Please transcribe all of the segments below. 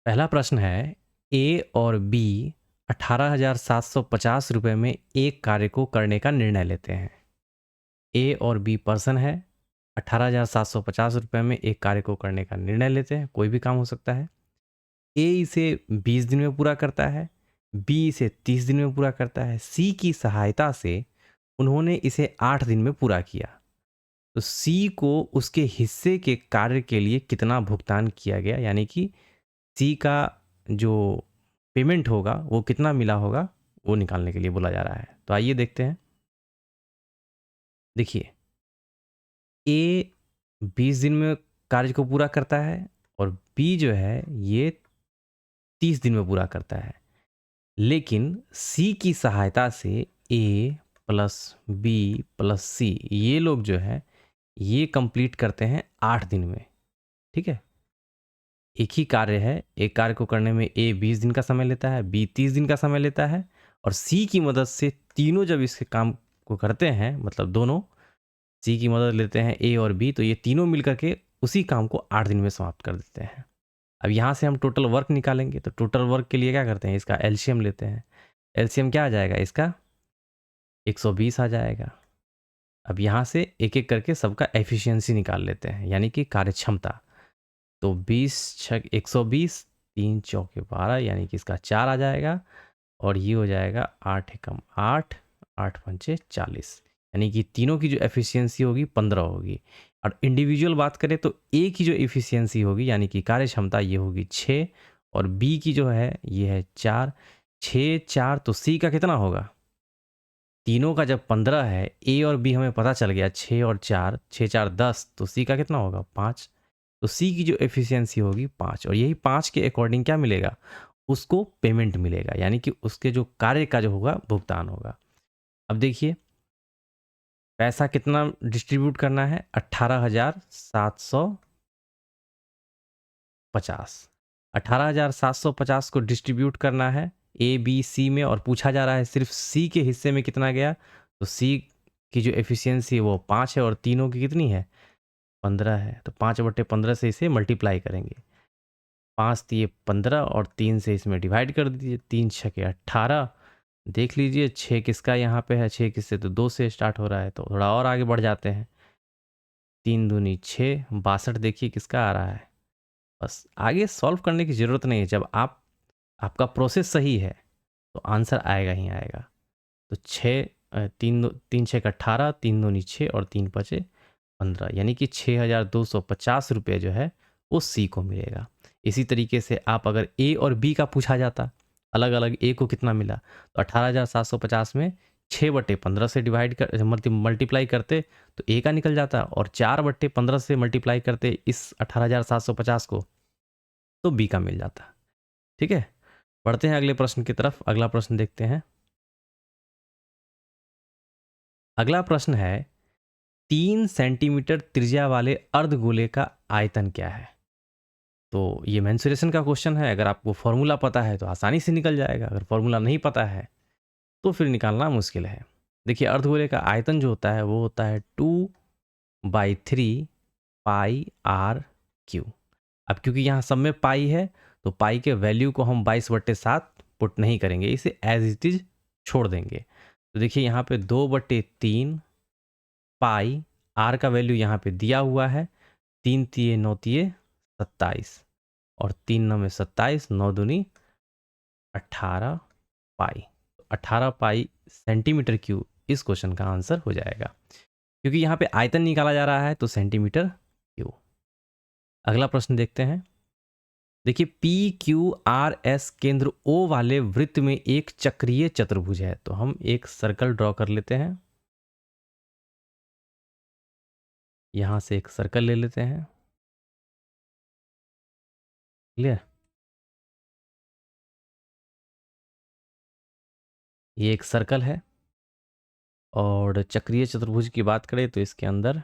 पहला प्रश्न है ए और बी 18,750 रुपये में एक कार्य को करने का निर्णय लेते हैं। ए और बी पर्सन है, 18,750 रुपये में एक कार्य को करने का निर्णय लेते हैं, कोई भी काम हो सकता है। ए इसे 20 दिन में पूरा करता है, बी इसे 30 दिन में पूरा करता है। सी की सहायता से उन्होंने इसे 8 दिन में पूरा किया। तो सी को उसके हिस्से के कार्य के लिए कितना भुगतान किया गया, यानी कि सी का जो पेमेंट होगा वो कितना मिला होगा, वो निकालने के लिए बोला जा रहा है। तो आइए देखते हैं। देखिए, ए 20 दिन में कार्य को पूरा करता है और बी जो है ये 30 दिन में पूरा करता है। लेकिन सी की सहायता से ए प्लस बी प्लस सी ये लोग जो है ये कंप्लीट करते हैं 8 दिन में। ठीक है, एक ही कार्य है, एक कार्य को करने में ए 20 दिन का समय लेता है, बी 30 दिन का समय लेता है और सी की मदद से तीनों जब इसके काम को करते हैं, मतलब दोनों सी की मदद लेते हैं ए और बी, तो ये तीनों मिलकर के उसी काम को 8 दिन में समाप्त कर देते हैं। अब यहाँ से हम टोटल वर्क निकालेंगे, तो टोटल वर्क के लिए क्या करते हैं, इसका एलसीएम लेते हैं। एलसीएम क्या आ जाएगा इसका, 120 आ जाएगा। अब यहाँ से एक एक करके सबका एफिशिएंसी निकाल लेते हैं, यानी कि कार्यक्षमता। तो 20 छक 120, 3 चौके 12, यानी कि इसका 4 आ जाएगा और ये हो जाएगा 8 एकम 8, 8 पंचे 40, यानी कि तीनों की जो एफिशिएंसी होगी 15 होगी। और इंडिविजुअल बात करें तो ए की जो एफिशिएंसी होगी यानी कि कार्य क्षमता ये होगी 6 और बी की जो है ये है 4। 6 4 तो सी का कितना होगा, तीनों का जब 15 है, ए और बी हमें पता चल गया 6 और 4, 6 4 10, तो सी का कितना होगा 5। तो सी की जो एफिशिएंसी होगी 5 और यही 5 के अकॉर्डिंग क्या मिलेगा, उसको पेमेंट मिलेगा, यानी कि उसके जो कार्य का जो होगा भुगतान होगा। अब देखिए पैसा कितना डिस्ट्रीब्यूट करना है, 18,750। 18,750 को डिस्ट्रीब्यूट करना है ए बी सी में और पूछा जा रहा है सिर्फ सी के हिस्से में कितना गया। तो सी की जो एफिशिएंसी है वो 5 है और तीनों की कितनी है 15 है। तो 5/15 से इसे मल्टीप्लाई करेंगे, 5 दिए 15 और 3 से इसमें डिवाइड कर दीजिए, 3 छके 18। देख लीजिए 6 किसका यहाँ पे है, 6 किससे, तो 2 से स्टार्ट हो रहा है, तो थोड़ा और आगे बढ़ जाते हैं। 3 दूनी 6, 62 देखिए किसका आ रहा है। बस आगे सॉल्व करने की ज़रूरत नहीं है, जब आपका प्रोसेस सही है तो आंसर आएगा ही आएगा। तो 6 तीन छः 18, 3 दूनी 6 और 3 बचे 15, यानी कि 6,250 रुपये जो है वो सी को मिलेगा। इसी तरीके से आप अगर ए और बी का पूछा जाता अलग अलग, ए को कितना मिला, तो 18,750 में 6/15 से डिवाइड कर मल्टीप्लाई करते तो ए का निकल जाता और 4/15 से मल्टीप्लाई करते इस 18,750 को, तो बी का मिल जाता। ठीक है, बढ़ते हैं अगले प्रश्न की तरफ। अगला प्रश्न देखते हैं। अगला प्रश्न है 3 सेंटीमीटर त्रिज्या वाले अर्धगोले का आयतन क्या है। तो ये मेंसुरेशन का क्वेश्चन है। अगर आपको फॉर्मूला पता है तो आसानी से निकल जाएगा, अगर फॉर्मूला नहीं पता है तो फिर निकालना मुश्किल है। देखिए अर्धगोले का आयतन जो होता है वो होता है 2/3 पाई आर क्यू। अब क्योंकि यहाँ सब में पाई है तो पाई के वैल्यू को हम 22/7 पुट नहीं करेंगे, इसे एज इट इज छोड़ देंगे। तो देखिए यहाँ पे 2/3 पाई, आर का वैल्यू यहाँ पे दिया हुआ है, 3 तिये 9 तिये 27 और 3 9 में 27, 9 दूनी 18 पाई। 18 पाई सेंटीमीटर क्यूब इस क्वेश्चन का आंसर हो जाएगा, क्योंकि यहाँ पे आयतन निकाला जा रहा है तो सेंटीमीटर क्यूब। अगला प्रश्न देखते हैं। देखिए पी क्यू आर एस केंद्र ओ वाले वृत्त में एक चक्रीय चतुर्भुज है। तो हम एक सर्कल ड्रॉ कर लेते हैं, यहां से एक सर्कल ले लेते हैं। क्लियर, ये एक सर्कल है और चक्रीय चतुर्भुज की बात करें तो इसके अंदर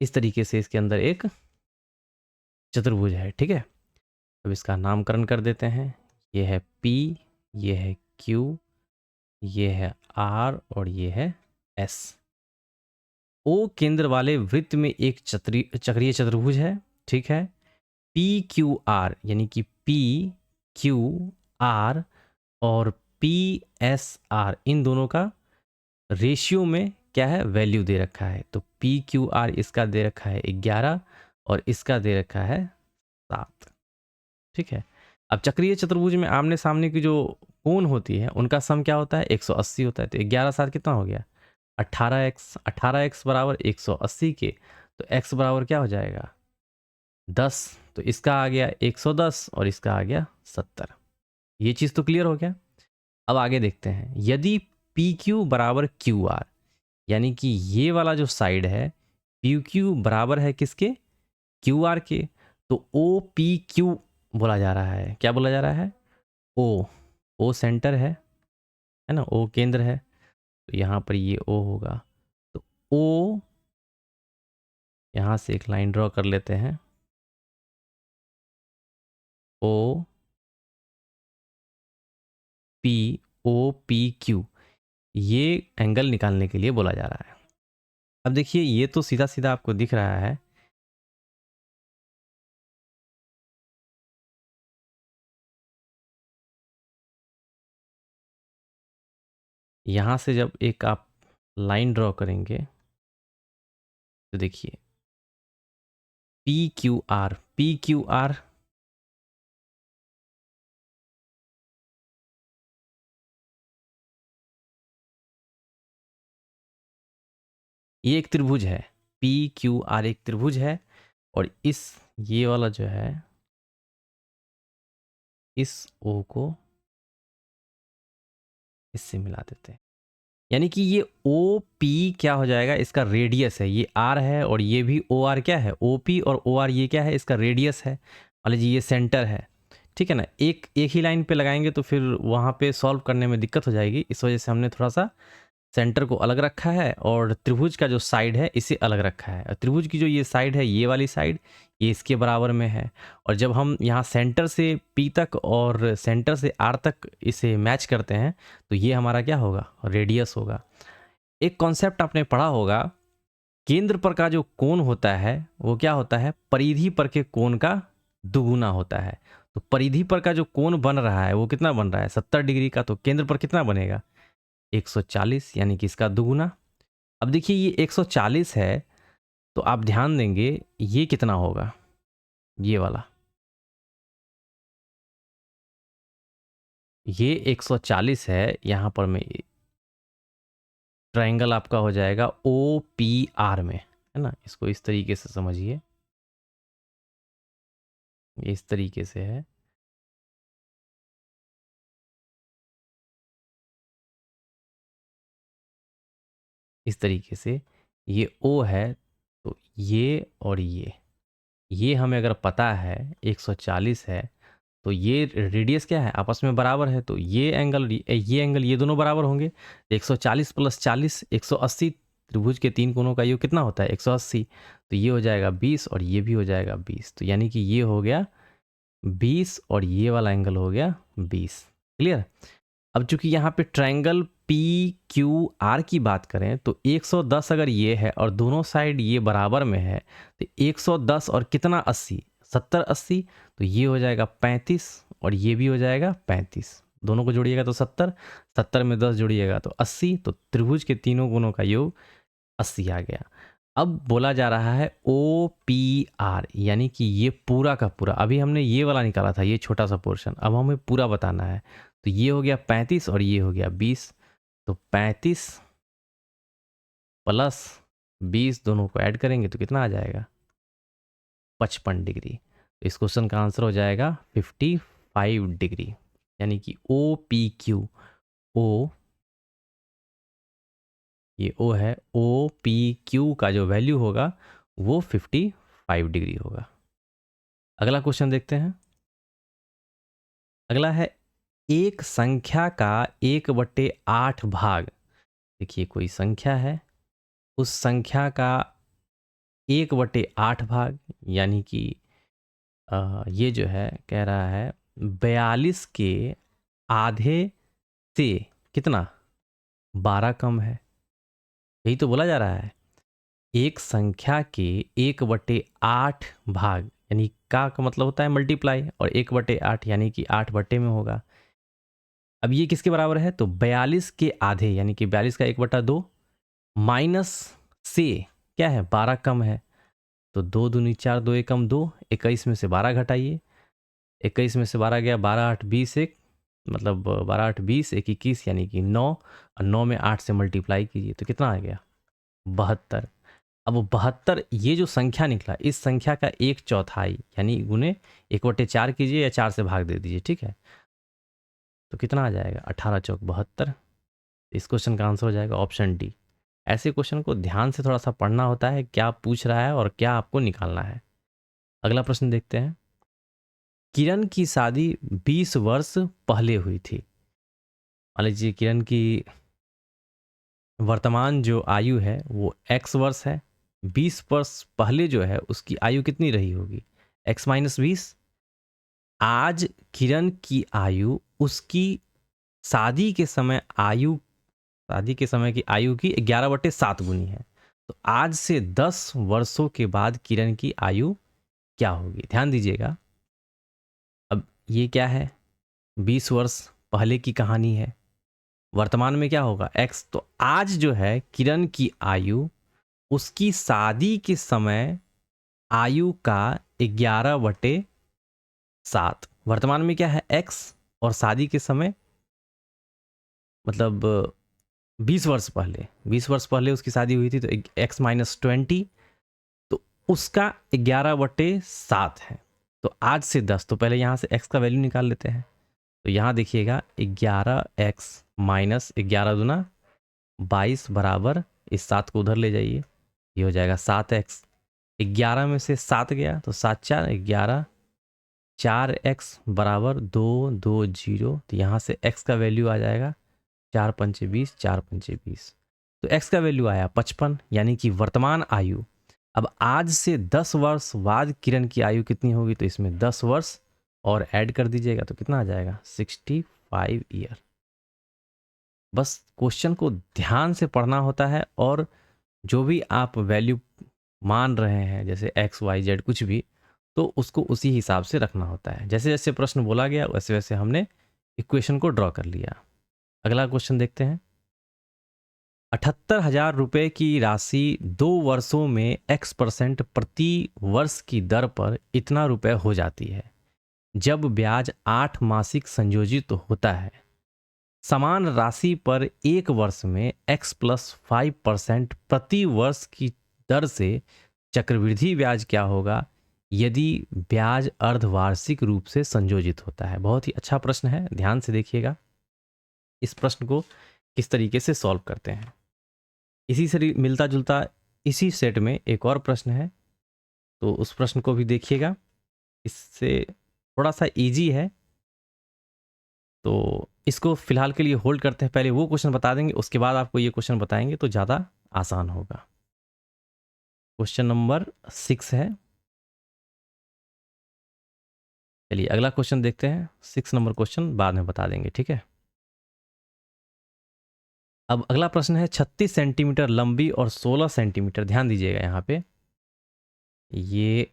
इस तरीके से इसके अंदर एक चतुर्भुज है, ठीक है। अब इसका नामकरण कर देते हैं। ये है P, ये है Q, ये है R और ये है S। O केंद्र वाले वृत्त में एक चक्रीय चतुर्भुज है, ठीक है। PQR यानी कि PQR और PSR इन दोनों का रेशियो में क्या है, वैल्यू दे रखा है। तो PQR इसका दे रखा है 11 और इसका दे रखा है 7, ठीक है। अब चक्रीय चतुर्भुज में आमने सामने की जो कोण होती है उनका सम क्या होता है, 180 होता है। तो 11 7 कितना हो गया, 18x। 18x बराबर 180 के, तो x बराबर क्या हो जाएगा, 10। तो इसका आ गया 110 और इसका आ गया 70। ये चीज़ तो क्लियर हो गया। अब आगे देखते हैं, यदि PQ बराबर QR यानी कि ये वाला जो साइड है PQ बराबर है किसके, QR के, तो OPQ बोला जा रहा है। क्या बोला जा रहा है, O सेंटर है ना, O केंद्र है, तो यहाँ पर ये O होगा। तो O यहाँ से एक लाइन ड्रॉ कर लेते हैं, OPQ, ये एंगल निकालने के लिए बोला जा रहा है। अब देखिए ये तो सीधा सीधा आपको दिख रहा है, यहाँ से जब एक आप लाइन ड्रॉ करेंगे तो देखिए PQR ये एक त्रिभुज है, PQR एक त्रिभुज है। और इस ये वाला जो है इस O को इससे मिला देते हैं, यानी कि ये OP क्या हो जाएगा, इसका रेडियस है। ये R है और ये भी OR क्या है, OP और OR ये क्या है, इसका रेडियस है। मान लीजिए ये सेंटर है, ठीक है ना। एक ही लाइन पे लगाएंगे तो फिर वहाँ पे सॉल्व करने में दिक्कत हो जाएगी, इस वजह से हमने थोड़ा सा सेंटर को अलग रखा है और त्रिभुज का जो साइड है इसे अलग रखा है। और त्रिभुज की जो ये साइड है, ये वाली साइड, ये इसके बराबर में है। और जब हम यहाँ सेंटर से P तक और सेंटर से R तक इसे मैच करते हैं तो ये हमारा क्या होगा, रेडियस होगा। एक कॉन्सेप्ट आपने पढ़ा होगा, केंद्र पर का जो कोण होता है वो क्या होता है, परिधि पर के कोण का दुगुना होता है। तो परिधि पर का जो कोण बन रहा है वो कितना बन रहा है, 70 डिग्री का। तो केंद्र पर कितना बनेगा, 140, यानी कि इसका दुगुना। अब देखिए ये 140 है, तो आप ध्यान देंगे ये कितना होगा, ये वाला, ये 140 है। यहाँ पर मैं ट्रायंगल आपका हो जाएगा OPR में, है ना। इसको इस तरीके से समझिए, ये इस तरीके से है। इस तरीके से ये O है, तो ये और ये हमें अगर पता है 140 है, तो ये रेडियस क्या है, आपस में बराबर है। तो ये एंगल ये दोनों बराबर होंगे। 140 प्लस 40 180, त्रिभुज के तीन कोणों का योग कितना होता है, 180। तो ये हो जाएगा 20 और ये भी हो जाएगा 20। तो यानी कि ये हो गया 20 और ये वाला एंगल हो गया 20। क्लियर। अब चूंकि यहाँ पे ट्रायंगल PQR की बात करें तो 110 अगर ये है और दोनों साइड ये बराबर में है, तो 110 और कितना 80, 70 80, तो ये हो जाएगा 35 और ये भी हो जाएगा 35। दोनों को जोड़िएगा तो 70, 70 में 10 जोड़िएगा तो 80। तो त्रिभुज के तीनों कोणों का योग 80 आ गया। अब बोला जा रहा है OPR, यानी कि ये पूरा का पूरा, अभी हमने ये वाला निकाला था, ये छोटा सा पोर्शन, अब हमें पूरा बताना है। तो ये हो गया 35 और ये हो गया 20। तो 35 प्लस 20 दोनों को ऐड करेंगे तो कितना आ जाएगा, 55 डिग्री। तो इस क्वेश्चन का आंसर हो जाएगा 55 डिग्री, यानी कि OPQ, O, ये O है, OPQ का जो वैल्यू होगा वो 55 डिग्री होगा। अगला क्वेश्चन देखते हैं। अगला है, एक संख्या का 1/8 भाग, देखिए कोई संख्या है, उस संख्या का 1/8 भाग, यानी कि ये जो है कह रहा है 42 के आधे से कितना 12 कम है। यही तो बोला जा रहा है। एक संख्या के 1/8 भाग, यानी का मतलब होता है मल्टीप्लाई, और 1/8 यानी कि 8 बटे में होगा। अब ये किसके बराबर है, तो 42 के आधे यानी कि 42 का 1/2 माइनस से क्या है 12 कम है, तो 2 दूनी 4, 2 एकम 2, 21 में से 12 घटाइए, 21 में से 12 गया, 12 8 20 एक, मतलब 12 8 20 1 21 यानी कि 9, और 9 में 8 से मल्टीप्लाई कीजिए तो कितना आ गया 72। अब वो 72 ये जो संख्या निकला, इस संख्या का 1/4 यानी गुने 1/4 कीजिए या 4 से भाग दे दीजिए, ठीक है। तो कितना आ जाएगा 18 चौक 72। इस क्वेश्चन का आंसर हो जाएगा ऑप्शन डी। ऐसे क्वेश्चन को ध्यान से थोड़ा सा पढ़ना होता है, क्या पूछ रहा है और क्या आपको निकालना है। अगला प्रश्न देखते हैं। किरण की शादी 20 वर्ष पहले हुई थी। मान लीजिए किरण की वर्तमान जो आयु है वो x वर्ष है, 20 वर्ष पहले जो है उसकी आयु कितनी रही होगी, x माइनस 20। आज किरण की आयु उसकी शादी के समय की आयु की 11/7 गुनी है। तो आज से 10 वर्षों के बाद किरण की आयु क्या होगी, ध्यान दीजिएगा। अब ये क्या है, 20 वर्ष पहले की कहानी है, वर्तमान में क्या होगा x। तो आज जो है किरण की आयु उसकी शादी के समय आयु का 11/7, वर्तमान में क्या है x, और शादी के समय मतलब 20 वर्ष पहले उसकी शादी हुई थी, तो x माइनस 20, तो उसका 11/7 है। तो आज से 10, तो पहले यहाँ से x का वैल्यू निकाल लेते हैं। तो यहाँ देखिएगा 11x माइनस 11 दूना 22 बराबर, इस 7 को उधर ले जाइए, ये हो जाएगा 7x। 11 में से 7 गया तो 7 4 11, 4x बराबर 2 2 0। तो यहाँ से x का वैल्यू आ जाएगा 4 पंचे 20, 4 पंचे 20। तो x का वैल्यू आया 55, यानी कि वर्तमान आयु। अब आज से 10 वर्ष बाद किरण की आयु कितनी होगी, तो इसमें 10 वर्ष और ऐड कर दीजिएगा तो कितना आ जाएगा 65 ईयर। बस क्वेश्चन को ध्यान से पढ़ना होता है, और जो भी आप वैल्यू मान रहे हैं जैसे x y z कुछ भी, तो उसको उसी हिसाब से रखना होता है। जैसे जैसे प्रश्न बोला गया वैसे वैसे हमने इक्वेशन को ड्रॉ कर लिया। अगला क्वेश्चन देखते हैं। 78,000 रुपये की राशि 2 वर्षों में x% प्रति वर्ष की दर पर इतना रुपए हो जाती है जब ब्याज 8 मासिक संयोजित होता है। समान राशि पर एक वर्ष में x प्लस 5% प्रति वर्ष की दर से चक्रवृद्धि ब्याज क्या होगा यदि ब्याज अर्धवार्षिक रूप से संयोजित होता है। बहुत ही अच्छा प्रश्न है, ध्यान से देखिएगा। इस प्रश्न को किस तरीके से सॉल्व करते हैं, इसी से मिलता जुलता इसी सेट में एक और प्रश्न है, तो उस प्रश्न को भी देखिएगा। इससे थोड़ा सा इजी है, तो इसको फिलहाल के लिए होल्ड करते हैं। पहले वो क्वेश्चन बता देंगे, उसके बाद आपको ये क्वेश्चन बताएंगे तो ज़्यादा आसान होगा। क्वेश्चन नंबर 6 है। चलिए अगला क्वेश्चन देखते हैं। 6 नंबर क्वेश्चन बाद में बता देंगे, ठीक है। अब अगला प्रश्न है 36 सेंटीमीटर लंबी और 16 सेंटीमीटर, ध्यान दीजिएगा यहाँ पे, ये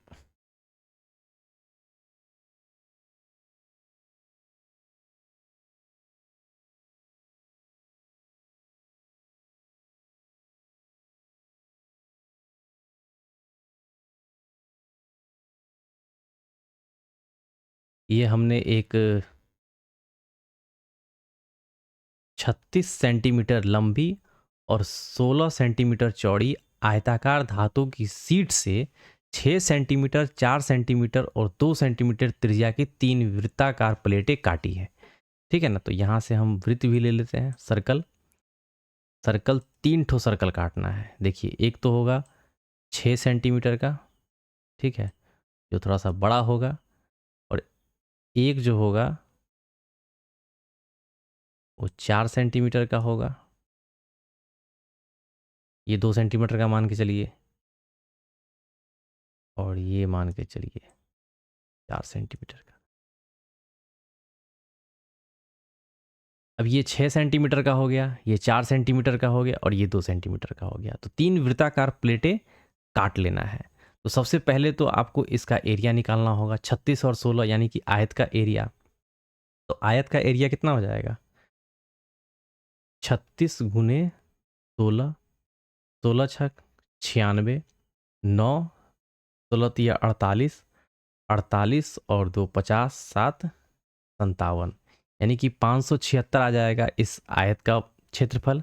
हमने एक 36 सेंटीमीटर लंबी और 16 सेंटीमीटर चौड़ी आयताकार धातु की शीट से 6 सेंटीमीटर, 4 सेंटीमीटर और 2 सेंटीमीटर त्रिज्या की 3 वृत्ताकार प्लेटें काटी है, ठीक है ना। तो यहाँ से हम वृत्त भी ले लेते हैं, सर्कल। 3 ठो सर्कल काटना है। देखिए एक तो होगा 6 सेंटीमीटर का, ठीक है, जो थोड़ा सा बड़ा होगा, और एक जो होगा वो 4 सेंटीमीटर का होगा, ये 2 सेंटीमीटर का मान के चलिए। और ये मान के चलिए 4 सेंटीमीटर का। अब ये 6 सेंटीमीटर का हो गया, ये 4 सेंटीमीटर का हो गया और ये 2 सेंटीमीटर का हो गया। तो 3 वृत्ताकार प्लेटें काट लेना है। तो सबसे पहले तो आपको इसका एरिया निकालना होगा, 36 और 16 यानी कि आयत का एरिया। तो आयत का एरिया कितना हो जाएगा? 36 गुने 16, 16 छक 96, 9, 16 तिया 48, 48 और 2 50, 7 57, यानी कि 576 आ जाएगा इस आयत का क्षेत्रफल।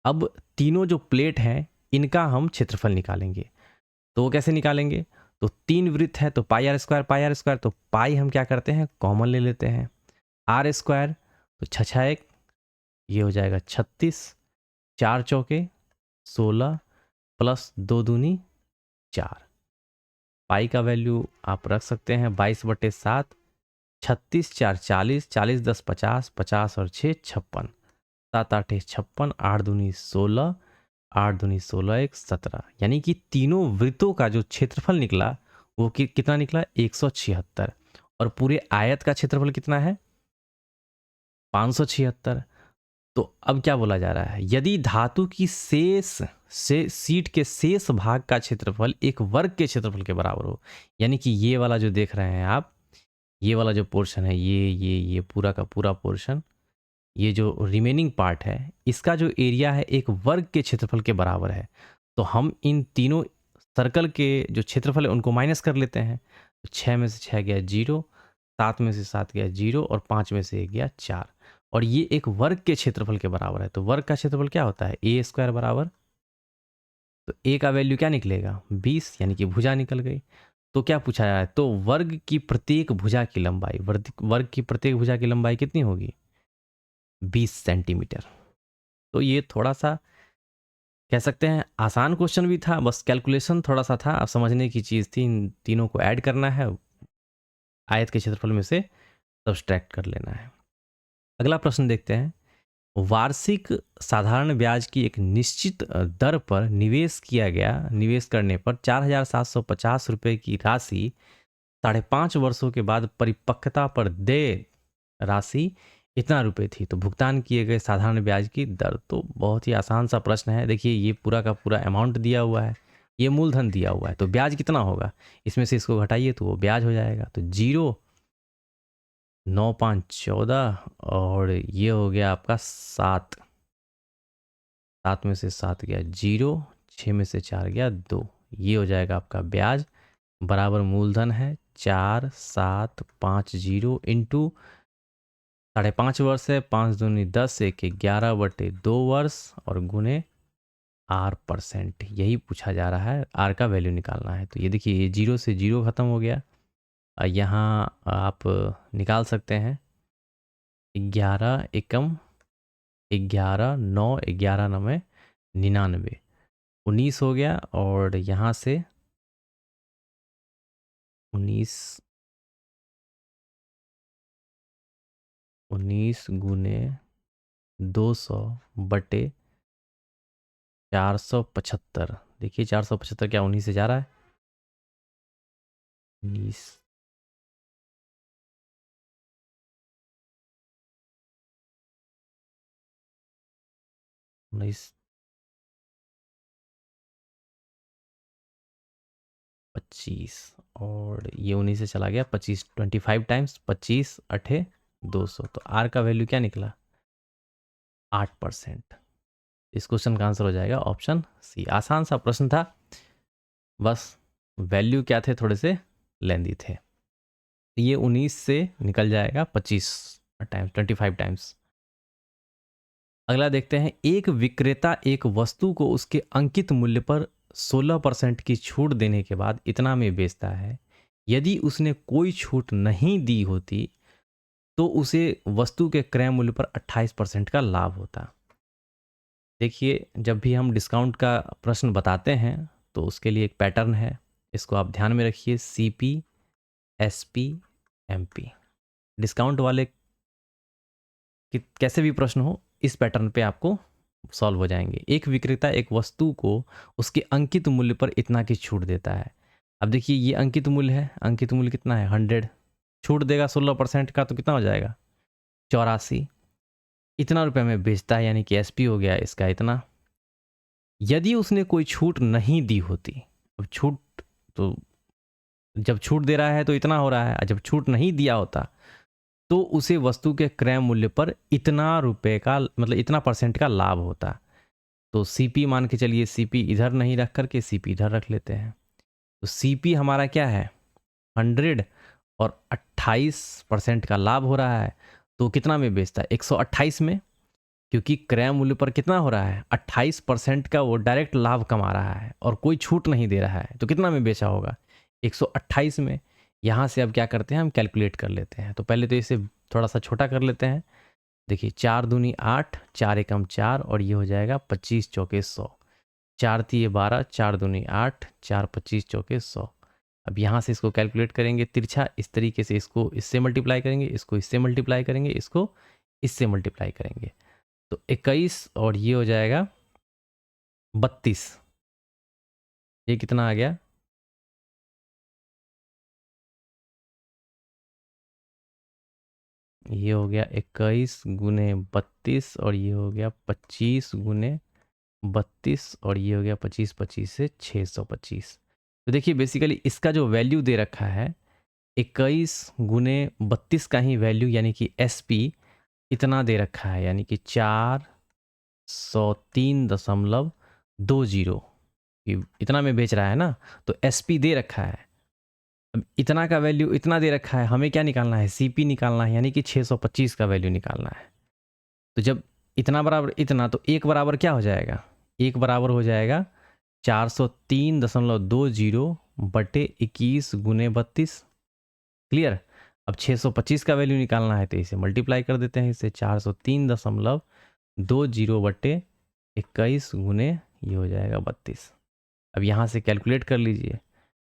अब तीनों जो प्लेट हैं इनका हम क्षेत्रफल निकालेंगे। तो वो कैसे निकालेंगे? तो 3 वृत्त है तो पाई आर स्क्वायर, तो पाई हम क्या करते हैं, कॉमन ले लेते हैं। आर स्क्वायर तो 6 1, ये हो जाएगा 36, 4 चौके 16 प्लस 2 दूनी 4। पाई का वैल्यू आप रख सकते हैं 22/7, 36 4 40, 40 10 50, 50 और 6 56, 7 8 56, 8 दूनी 16, 8 दूनी 16 1 17, यानी कि तीनों वृत्तों का जो क्षेत्रफल निकला वो कितना निकला? 176। और पूरे आयत का क्षेत्रफल कितना है? 576। तो अब क्या बोला जा रहा है? यदि धातु की शेष से सीट के शेष भाग का क्षेत्रफल एक वर्ग के क्षेत्रफल के बराबर हो, यानी कि ये वाला जो देख रहे हैं आप, ये वाला जो पोर्शन है, ये पूरा का पूरा पोर्शन, ये जो रिमेनिंग पार्ट है, इसका जो एरिया है एक वर्ग के क्षेत्रफल के बराबर है। तो हम इन तीनों सर्कल के जो क्षेत्रफल है उनको माइनस कर लेते हैं। तो 6 में से 6 गया 0, 7 में से 7 गया 0 और 5 में से 1 गया 4। और ये एक वर्ग के क्षेत्रफल के बराबर है। तो वर्ग का क्षेत्रफल क्या होता है? ए स्क्वायर बराबर, तो ए का वैल्यू क्या निकलेगा? 20, यानी कि भुजा निकल गई। तो क्या पूछा जाए? तो वर्ग की प्रत्येक भुजा की लंबाई, वर्ग की प्रत्येक भुजा की लंबाई कितनी होगी? 20 सेंटीमीटर। तो ये थोड़ा सा कह सकते हैं आसान क्वेश्चन भी था, बस कैलकुलेशन थोड़ा सा था, अब समझने की चीज़ थी। इन तीनों को ऐड करना है, आयत के क्षेत्रफल में से सब्सट्रैक्ट कर लेना है। अगला प्रश्न देखते हैं। वार्षिक साधारण ब्याज की एक निश्चित दर पर निवेश करने पर 4,750 रुपये की राशि 5.5 वर्षों के बाद परिपक्वता पर देय राशि इतना रुपए थी। तो भुगतान किए गए साधारण ब्याज की दर। तो बहुत ही आसान सा प्रश्न है। देखिए ये पूरा का पूरा अमाउंट दिया हुआ है, ये मूलधन दिया हुआ है, तो ब्याज कितना होगा? इसमें से इसको घटाइए तो वो ब्याज हो जाएगा। तो 0, 9 5 14 और ये हो गया आपका 7, 7 में से 7 गया 0, 6 में से 4 गया 2, ये हो जाएगा आपका ब्याज बराबर मूलधन है 4 7 5 0 इंटू 5.5 वर्ष है, 5 दूनी 10, 1 11/2 वर्ष और गुने R%। यही पूछा जा रहा है, R का वैल्यू निकालना है। तो ये देखिए ये 0 से 0 ख़त्म हो गया। यहाँ आप निकाल सकते हैं 11 एकम 11 9 11 9 99, 19 हो गया। और यहाँ से 19 गुने 200/475। देखिए 475 क्या 19 से जा रहा है? 19 19 25 और ये 19 से चला गया 25, 25 टाइम्स 25 अठे 200। तो आर का वैल्यू क्या निकला? 8%। इस क्वेश्चन का आंसर हो जाएगा ऑप्शन सी। आसान सा प्रश्न था, बस वैल्यू क्या थे, थोड़े से लेंदी थे। ये 19 से निकल जाएगा 25 टाइम्स 25 टाइम्स। अगला देखते हैं। एक विक्रेता एक वस्तु को उसके अंकित मूल्य पर 16% की छूट देने के बाद इतना में बेचता है। यदि उसने कोई छूट नहीं दी होती तो उसे वस्तु के क्रय मूल्य पर 28% का लाभ होता। देखिए जब भी हम डिस्काउंट का प्रश्न बताते हैं तो उसके लिए एक पैटर्न है, इसको आप ध्यान में रखिए। CP SP MP डिस्काउंट वाले कैसे भी प्रश्न हो, इस पैटर्न पे आपको सॉल्व हो जाएंगे। एक विक्रेता एक वस्तु को उसके अंकित मूल्य पर इतना की छूट देता है। अब देखिए ये अंकित मूल्य है, अंकित मूल्य कितना है 100, छूट देगा 16% का तो कितना हो जाएगा 84, इतना रुपये में बेचता है, यानी कि एसपी हो गया इसका इतना। यदि उसने कोई छूट नहीं दी होती, अब छूट तो जब छूट दे रहा है तो इतना हो रहा है, जब छूट नहीं दिया होता तो उसे वस्तु के क्रय मूल्य पर इतना रुपए का मतलब इतना परसेंट का लाभ होता। तो सीपी मान के चलिए, सीपी इधर नहीं रख करके सीपी इधर रख लेते हैं। तो सीपी हमारा क्या है 100 और 28% का लाभ हो रहा है, तो कितना में बेचता है 128 में, क्योंकि क्रय मूल्य पर कितना हो रहा है 28% का वो डायरेक्ट लाभ कमा रहा है और कोई छूट नहीं दे रहा है, तो कितना में बेचा होगा 128 में। यहाँ से अब क्या करते हैं हम कैलकुलेट कर लेते हैं। तो पहले तो इसे थोड़ा सा छोटा कर लेते हैं। देखिए 4 दूनी 8, 4 एकम 4 और ये हो जाएगा 25 चौके 100, 4 तिये 12, 4 दूनी 8, 4 25 चौके 100। अब यहाँ से इसको कैलकुलेट करेंगे तिरछा, इस तरीके से इसको इससे मल्टीप्लाई करेंगे, इसको इससे मल्टीप्लाई करेंगे, इसको इससे मल्टीप्लाई करेंगे, तो 21 और ये हो जाएगा 32। ये कितना आ गया ये हो गया 21 गुने 32 और ये हो गया 25 गुने 32 और ये हो गया 25 25 से 625। तो देखिए बेसिकली इसका जो वैल्यू दे रखा है 21 गुने 32 का ही वैल्यू यानी कि एसपी इतना दे रखा है, यानी कि 403.20 इतना में बेच रहा है ना, तो एसपी दे रखा है। अब इतना का वैल्यू इतना दे रखा है, हमें क्या निकालना है सीपी निकालना है, यानी कि 625 का वैल्यू निकालना है। तो जब इतना बराबर इतना, तो एक बराबर क्या हो जाएगा, एक बराबर हो जाएगा 403.20 बटे 21 गुने 32। क्लियर। अब 625 का वैल्यू निकालना है तो इसे मल्टीप्लाई कर देते हैं, इससे 403.20 बटे 21 गुने ये हो जाएगा 32। अब यहाँ से कैलकुलेट कर लीजिए,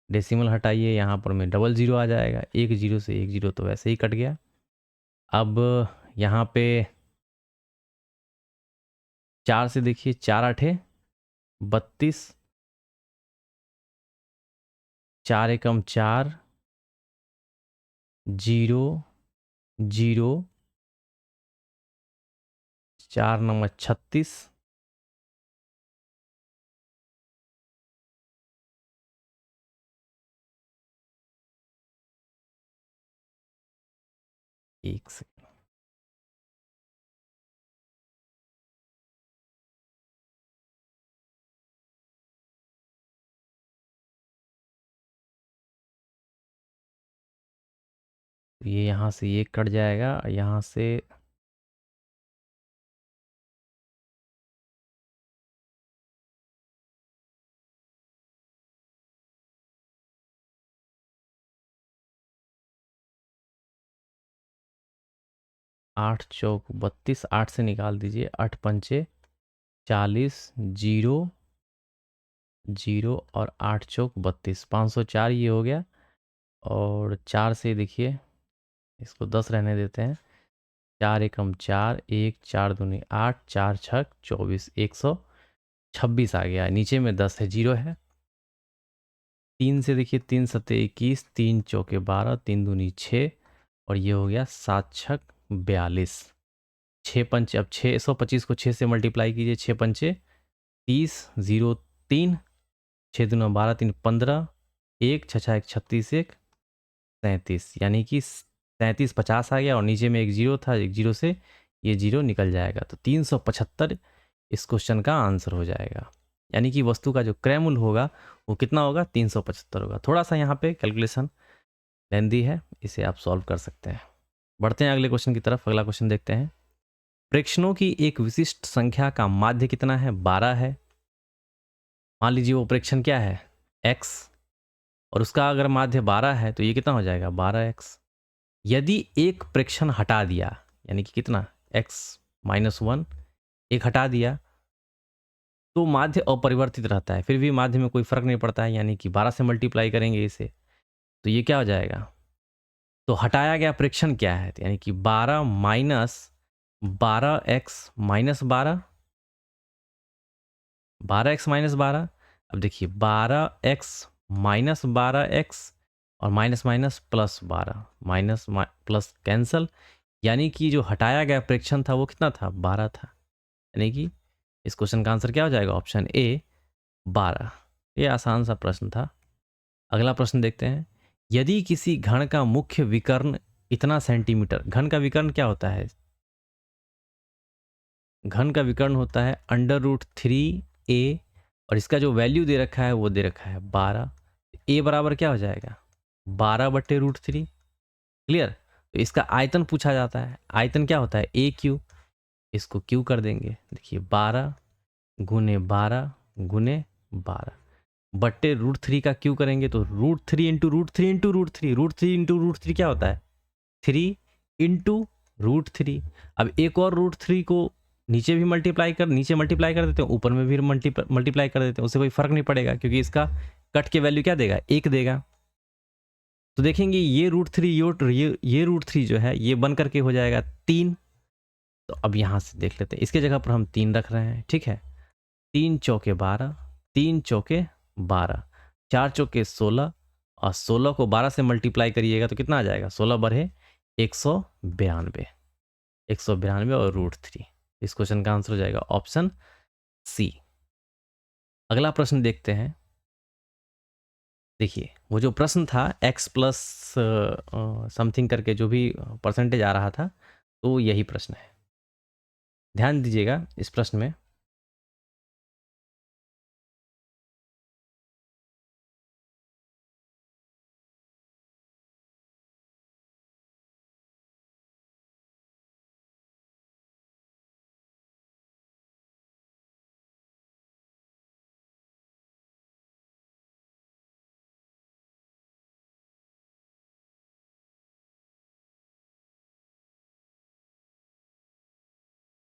डेसिमल हटाइए, यहाँ पर में डबल जीरो आ जाएगा, एक जीरो से एक जीरो तो वैसे ही कट गया। अब यहाँ पे 4 से देखिए 4 आठे 32, 4 एकम 4, 0 0, 4 नंबर 36, एक सेकंड। ये यहाँ से ये कट जाएगा, यहाँ से 8 चौक 32, 8 से निकाल दीजिए, 8 पंचे 40, 0 0 और 8 चौक 32, 504 ये हो गया। और 4 से देखिए इसको 10 रहने देते हैं, 4 एकम 4, 1 4 दूनी 8, 4 छक 24, 126 आ गया। नीचे में 10 है, 0 है। 3 से देखिए 3 सत्ते 21, 3 चौके 12, 3 दूनी 6 और ये हो गया 7 छक 42, 6 पंचे। अब 625 को 6 से मल्टीप्लाई कीजिए, 6 पंचे 30, 0 3, 6 दूना 12, 3 15, 1 छछा 1 36, 1 37, यानी कि 37 50 आ गया और नीचे में एक जीरो था, एक जीरो से ये जीरो निकल जाएगा, तो 375 इस क्वेश्चन का आंसर हो जाएगा। यानी कि वस्तु का जो क्रय मूल्य होगा वो कितना होगा 375 होगा। थोड़ा सा यहाँ पे कैलकुलेशन लेंदी है, इसे आप सॉल्व कर सकते हैं। बढ़ते हैं अगले क्वेश्चन की तरफ। अगला क्वेश्चन देखते हैं। प्रेक्षणों की एक विशिष्ट संख्या का माध्य कितना है 12 है। मान लीजिए वो प्रेक्षण क्या है x, और उसका अगर माध्य 12 है तो ये कितना हो जाएगा 12x। यदि एक प्रेक्षण हटा दिया, यानी कि कितना x -1 एक हटा दिया, तो माध्य अपरिवर्तित रहता है, फिर भी माध्य में कोई फर्क नहीं पड़ता है, यानी कि 12 से मल्टीप्लाई करेंगे इसे, तो ये क्या हो जाएगा, तो हटाया गया प्रेक्षण क्या है, तो यानी कि 12 minus 12x minus 12, 12x minus 12। अब देखिए 12x -12x और minus minus +12, minus plus cancel, यानी कि जो हटाया गया फ्रैक्शन था वो कितना था, 12 था। यानी कि इस क्वेश्चन का आंसर क्या हो जाएगा, ऑप्शन ए 12। ये आसान सा प्रश्न था। अगला प्रश्न देखते हैं। यदि किसी घन का मुख्य विकर्ण इतना सेंटीमीटर, घन का विकर्ण क्या होता है, घन का विकर्ण होता है √3a, और इसका जो वैल्यू दे रखा है वो दे रखा है 12। a बराबर क्या हो जाएगा, 12/√3। क्लियर। तो इसका आयतन पूछा जाता है, आयतन क्या होता है, a3। इसको q कर देंगे। देखिए 12 गुने 12 गुने 12 बट्टे √3 का क्यू करेंगे तो √3 इंटू √3 इंटू √3, √3 इंटू √3 क्या होता है, 3 इंटू √3। अब एक और √3 को नीचे भी नीचे मल्टीप्लाई कर देते हैं, ऊपर में भी मल्टीप्लाई कर देते हैं, उससे कोई फर्क नहीं पड़ेगा क्योंकि इसका कट के वैल्यू क्या देगा, 1 देगा। तो देखेंगे ये √3 ये √3 जो है ये बन करके हो जाएगा 3। तो अब यहाँ से देख लेते हैं, इसके जगह पर हम 3 रख रहे हैं, ठीक है। 3 चौके 12, 3 चौके 12, 4 चौके 16, और 16 को 12 से मल्टीप्लाई करिएगा तो कितना आ जाएगा, 16 बढ़े 192, 192 और √3। इस क्वेश्चन का आंसर हो जाएगा ऑप्शन सी। अगला प्रश्न देखते हैं। देखिए वो जो प्रश्न था x प्लस समथिंग करके जो भी परसेंटेज आ रहा था, तो यही प्रश्न है। ध्यान दीजिएगा इस प्रश्न में।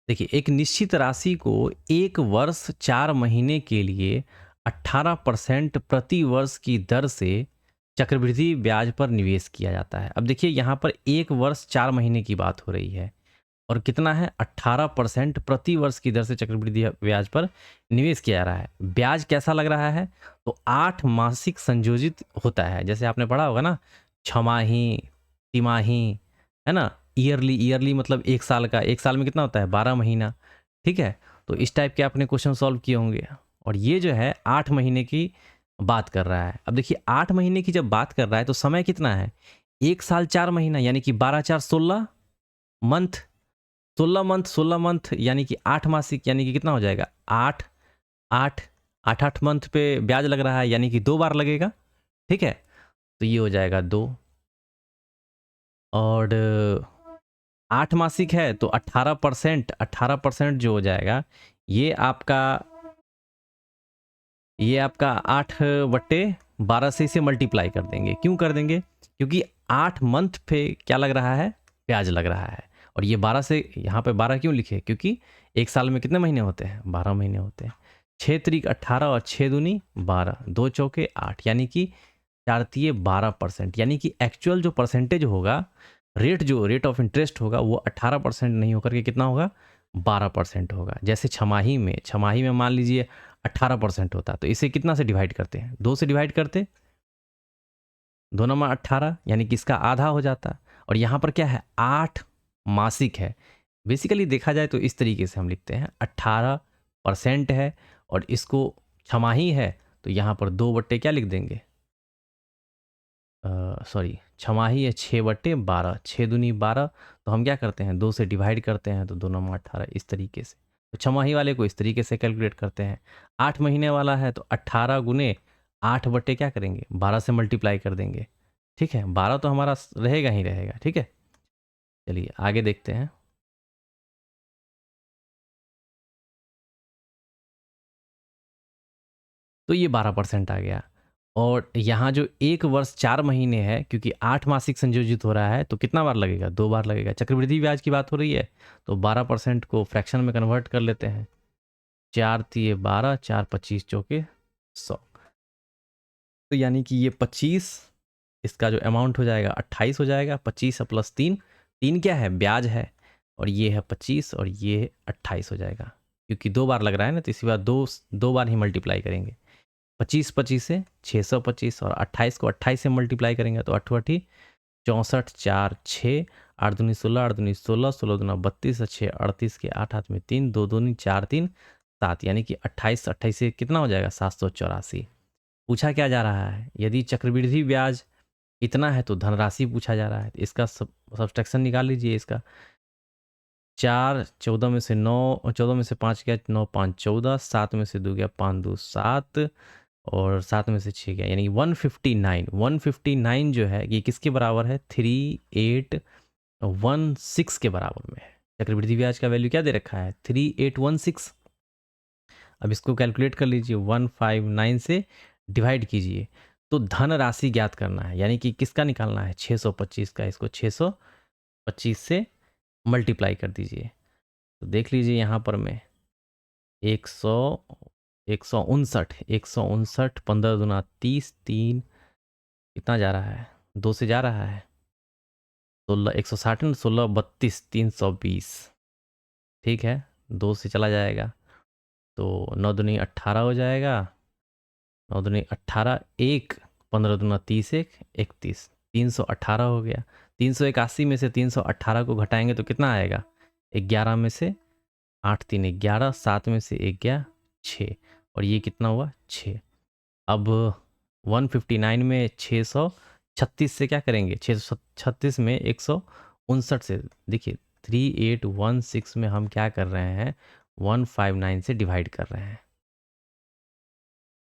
देखिए एक निश्चित राशि को 1 वर्ष 4 महीने के लिए 18% प्रति वर्ष की दर से चक्रवृद्धि ब्याज पर निवेश किया जाता है। अब देखिए यहाँ पर 1 वर्ष 4 महीने की बात हो रही है और कितना है, 18% प्रति वर्ष की दर से चक्रवृद्धि ब्याज पर निवेश किया जा रहा है। ब्याज कैसा लग रहा है, तो 8 मासिक संयोजित होता है। जैसे आपने पढ़ा होगा ना, छमाही, तिमाही, है ना, ईयरली, ईयरली मतलब 1 साल का, 1 साल में कितना होता है, 12 महीना। ठीक है, तो इस टाइप के आपने क्वेश्चन सॉल्व किए होंगे। और ये जो है 8 महीने की बात कर रहा है। अब देखिए 8 महीने की जब बात कर रहा है तो समय कितना है, 1 साल 4 महीना, यानी कि 12 4 16 मंथ, 16 मंथ यानी कि 8 मासिक, यानी कि कितना हो जाएगा, 8 8 8 8 मंथ पे ब्याज लग रहा है, यानी कि 2 बार लगेगा। ठीक है, तो ये हो जाएगा 2, और 8 मासिक है तो 18% जो हो जाएगा, ये आपका 8/12 से इसे मल्टीप्लाई कर देंगे। क्यों कर देंगे, क्योंकि 8 मंथ पे क्या लग रहा है, ब्याज लग रहा है। और ये 12 से, यहाँ पे 12 क्यों लिखे, क्योंकि 1 साल में कितने महीने होते हैं, 12 महीने होते हैं। 6 त्रिक 18 और 6 दूनी 12, 2 चौके 8, यानी कि 4 तिये 12%, यानी कि एक्चुअल जो परसेंटेज होगा, रेट ऑफ इंटरेस्ट होगा, वो 18% नहीं होकर के कितना होगा, 12% होगा। जैसे छमाही में मान लीजिए 18% होता, तो इसे कितना से डिवाइड करते हैं, 2 से डिवाइड करते, 2 नंबर 18, यानी कि इसका आधा हो जाता। और यहाँ पर क्या है, 8 मासिक है। बेसिकली देखा जाए तो इस तरीके से हम लिखते हैं, 18% है और इसको छमाही है, तो यहाँ पर 2 बट्टे क्या लिख देंगे, सॉरी छमाही है 6/12, 6 दूनी 12, तो हम क्या करते हैं, 2 से डिवाइड करते हैं, तो 2 नंबर 18, इस तरीके से। तो छमाही वाले को इस तरीके से कैलकुलेट करते हैं। 8 महीने वाला है तो 18 गुने 8 बट्टे क्या करेंगे, 12 से मल्टीप्लाई कर देंगे। ठीक है, 12 तो हमारा रहेगा ही रहेगा। ठीक है, चलिए आगे देखते हैं। तो ये 12% आ गया। और यहाँ जो 1 वर्ष 4 महीने है, क्योंकि 8 मासिक संयोजित हो रहा है, तो कितना बार लगेगा, 2 बार लगेगा। चक्रवृद्धि ब्याज की बात हो रही है, तो 12% को फ्रैक्शन में कन्वर्ट कर लेते हैं। 4 तिये 12, 4 25 चौके 100, तो यानी कि ये 25, इसका जो अमाउंट हो जाएगा 28 हो जाएगा। 25 प्लस 3, 3 क्या है, ब्याज है, और ये है 25 और ये 28 हो जाएगा। क्योंकि 2 बार लग रहा है ना, तो इसी बार दो बार ही मल्टीप्लाई करेंगे। 25 से 625 और 28 को 28 से मल्टीप्लाई करेंगे तो 8 64 4 6 8 दूनी 16 8 दूनी 16 16 दूना 32 6 38 के 8 हाथ में 3 2 दूनी 4 3 7 यानी कि 28 28 से कितना हो जाएगा 784। पूछा क्या जा रहा है, यदि चक्रवृद्धि ब्याज इतना है तो धनराशि पूछा जा रहा है। इसका सब्सट्रैक्शन निकाल लीजिए। इसका 4 14 में से 9 14 में से 5 गया 9 5 14 7 में से 2 गया 5 2 7 और 7 में से 6 गया यानी 159 जो है ये किसके बराबर है 3816 के बराबर में है। चक्रवृद्धि ब्याज का वैल्यू क्या दे रखा है 3816। अब इसको कैलकुलेट कर लीजिए 159 से डिवाइड कीजिए तो धन राशि ज्ञात करना है यानी कि किसका निकालना है 625 का। इसको 625 से मल्टीप्लाई कर दीजिए तो देख लीजिए यहाँ पर मैं 159 15 दूना 30 3 कितना जा रहा है 2 से जा रहा है 16 160 16 32 320 ठीक है 2 से चला जाएगा तो 9 दूनी 18 हो जाएगा 9 दूनी 18 1 15 दूना 30 1 31 318 हो गया। 381 में से 318 को घटाएंगे तो कितना आएगा 11 में से 8 3 11 7 में से 1 गया 6 और ये कितना हुआ 6। अब 159 में 636 से क्या करेंगे 636 में 159 से देखिए 3816 में हम क्या कर रहे हैं 159 से डिवाइड कर रहे हैं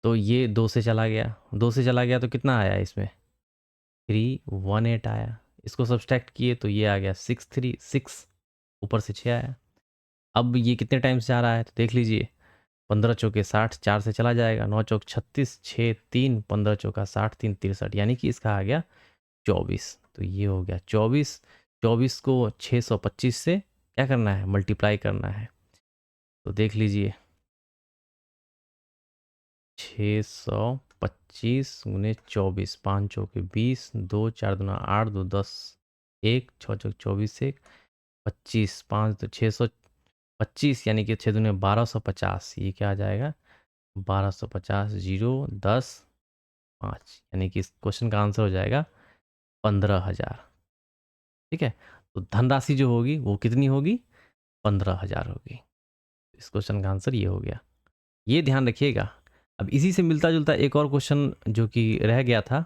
तो ये 2 से चला गया 2 से चला गया तो कितना आया इसमें 318 आया। इसको सब्सट्रैक्ट किए तो ये आ गया 636 ऊपर से 6 आया। अब ये कितने टाइम से आ रहा है तो देख लीजिए 15 चौके 60 4 से चला जाएगा 9 चौक 36 6 3 15 चौका 60 3 63 यानी कि इसका आ गया 24। तो ये हो गया 24 24 को 625 से क्या करना है मल्टीप्लाई करना है तो देख लीजिए 625 गुने 24 5 चौके 20 2 4 दूना 8 2 10 1 6 चौक 24 1 25 5 तो 625 यानी कि 6 दूने 1250 ये क्या आ जाएगा 1250 0 10 5 यानी कि इस क्वेश्चन का आंसर हो जाएगा 15,000। ठीक है तो धनराशि जो होगी वो कितनी होगी 15,000 होगी। इस क्वेश्चन का आंसर ये हो गया। ये ध्यान रखिएगा। अब इसी से मिलता जुलता एक और क्वेश्चन जो कि रह गया था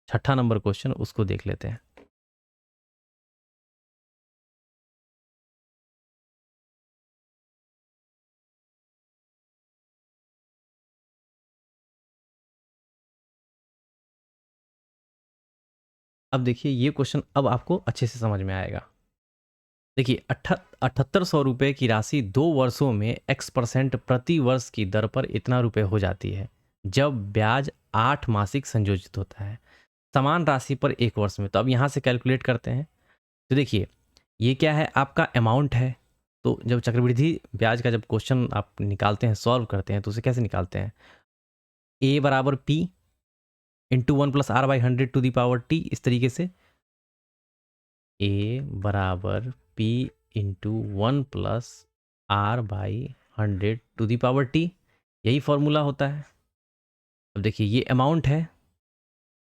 6ठा नंबर क्वेश्चन उसको देख लेते हैं। अब देखिए ये क्वेश्चन अब आपको अच्छे से समझ में आएगा। देखिए 7800 रुपये की राशि 2 वर्षों में x% प्रति वर्ष की दर पर इतना रुपये हो जाती है जब ब्याज 8 मासिक संयोजित होता है समान राशि पर 1 वर्ष में। तो अब यहाँ से कैलकुलेट करते हैं तो देखिए ये क्या है आपका अमाउंट है। तो जब चक्रवृद्धि ब्याज का जब क्वेश्चन आप निकालते हैं सॉल्व करते हैं तो उसे कैसे निकालते हैं a बराबर p into 1 plus r by 100 to the power t। इस तरीके से a बराबर p into 1 plus r by 100 to the power t यही फॉर्मूला होता है। अब देखिए ये अमाउंट है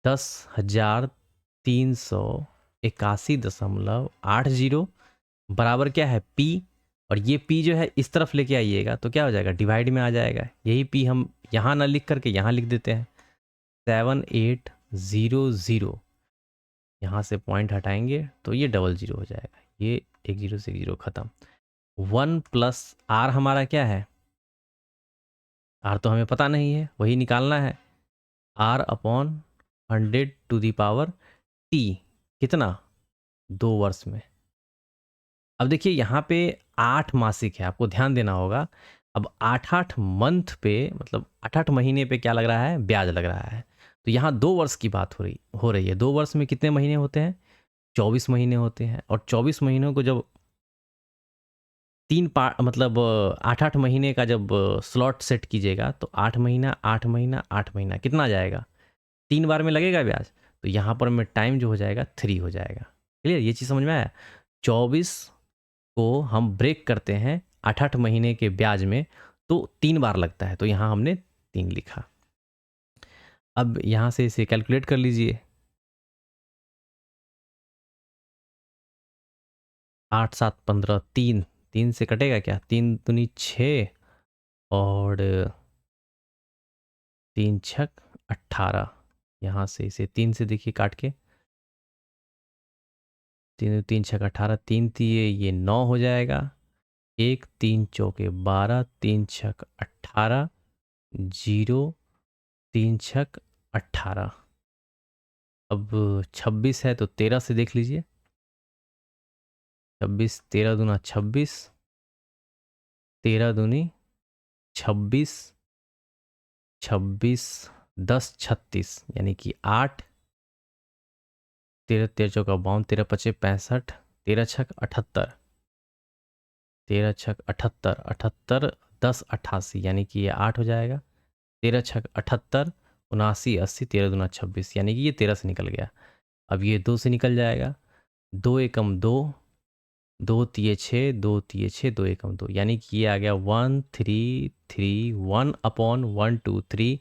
10,381.80 बराबर क्या है p और ये p जो है इस तरफ लेके आइएगा तो क्या हो जाएगा डिवाइड में आ जाएगा। यही p हम यहाँ ना लिख करके यहाँ लिख देते हैं 7800 यहाँ से पॉइंट हटाएंगे तो ये 00 हो जाएगा। ये 10 से 0 खत्म। 1 प्लस आर हमारा क्या है आर तो हमें पता नहीं है वही निकालना है r upon 100 to the power t कितना 2 वर्ष में। अब देखिए यहाँ पे 8 मासिक है आपको ध्यान देना होगा। अब 8 मंथ पे मतलब 8 महीने पे क्या लग रहा है ब्याज लग रहा है। तो यहाँ 2 वर्ष की बात हो रही है। 2 वर्ष में कितने महीने होते हैं 24 महीने होते हैं और 24 महीनों को जब 3 पार्ट मतलब 8 महीने का जब स्लॉट सेट कीजिएगा तो 8 महीना 8 महीना 8 महीना कितना जाएगा 3 बार में लगेगा ब्याज। तो यहाँ पर में टाइम जो हो जाएगा 3 हो जाएगा। क्लियर ये चीज़ समझ में आया। 24 को हम ब्रेक करते हैं 8 महीने के ब्याज में तो 3 बार लगता है तो यहाँ हमने 3 लिखा। अब यहाँ से इसे कैलकुलेट कर लीजिए। 8 7 15 3 3 से कटेगा क्या? 3 दूनी 6 और 3 छक 18। यहाँ से इसे 3 से देखिए काट के, 3 3 छक 18, 3 दिए ये 9 हो जाएगा। 1 3 चौके 12, 3 छक 18, 0 3 छक 18। अब 26 है तो 13 से देख लीजिए। 26 13 दूना 26, 13 दूनी 26, 26 10 36 यानी कि 8, 13 13 चौका 52, 13 पचे 65, 13 छक 78, 13 छक 78, 78 10 88 यानी कि ये 8 हो जाएगा। 13 छक 78, 79 80, 13 दूना 26 यानी कि ये 13 से निकल गया। अब ये 2 से निकल जाएगा। 2 एकम 2, 2 तिये 6, 2 तिये 6, 2 एकम 2 यानी कि ये आ गया 1 3 3 1 अपॉन 1 2 3,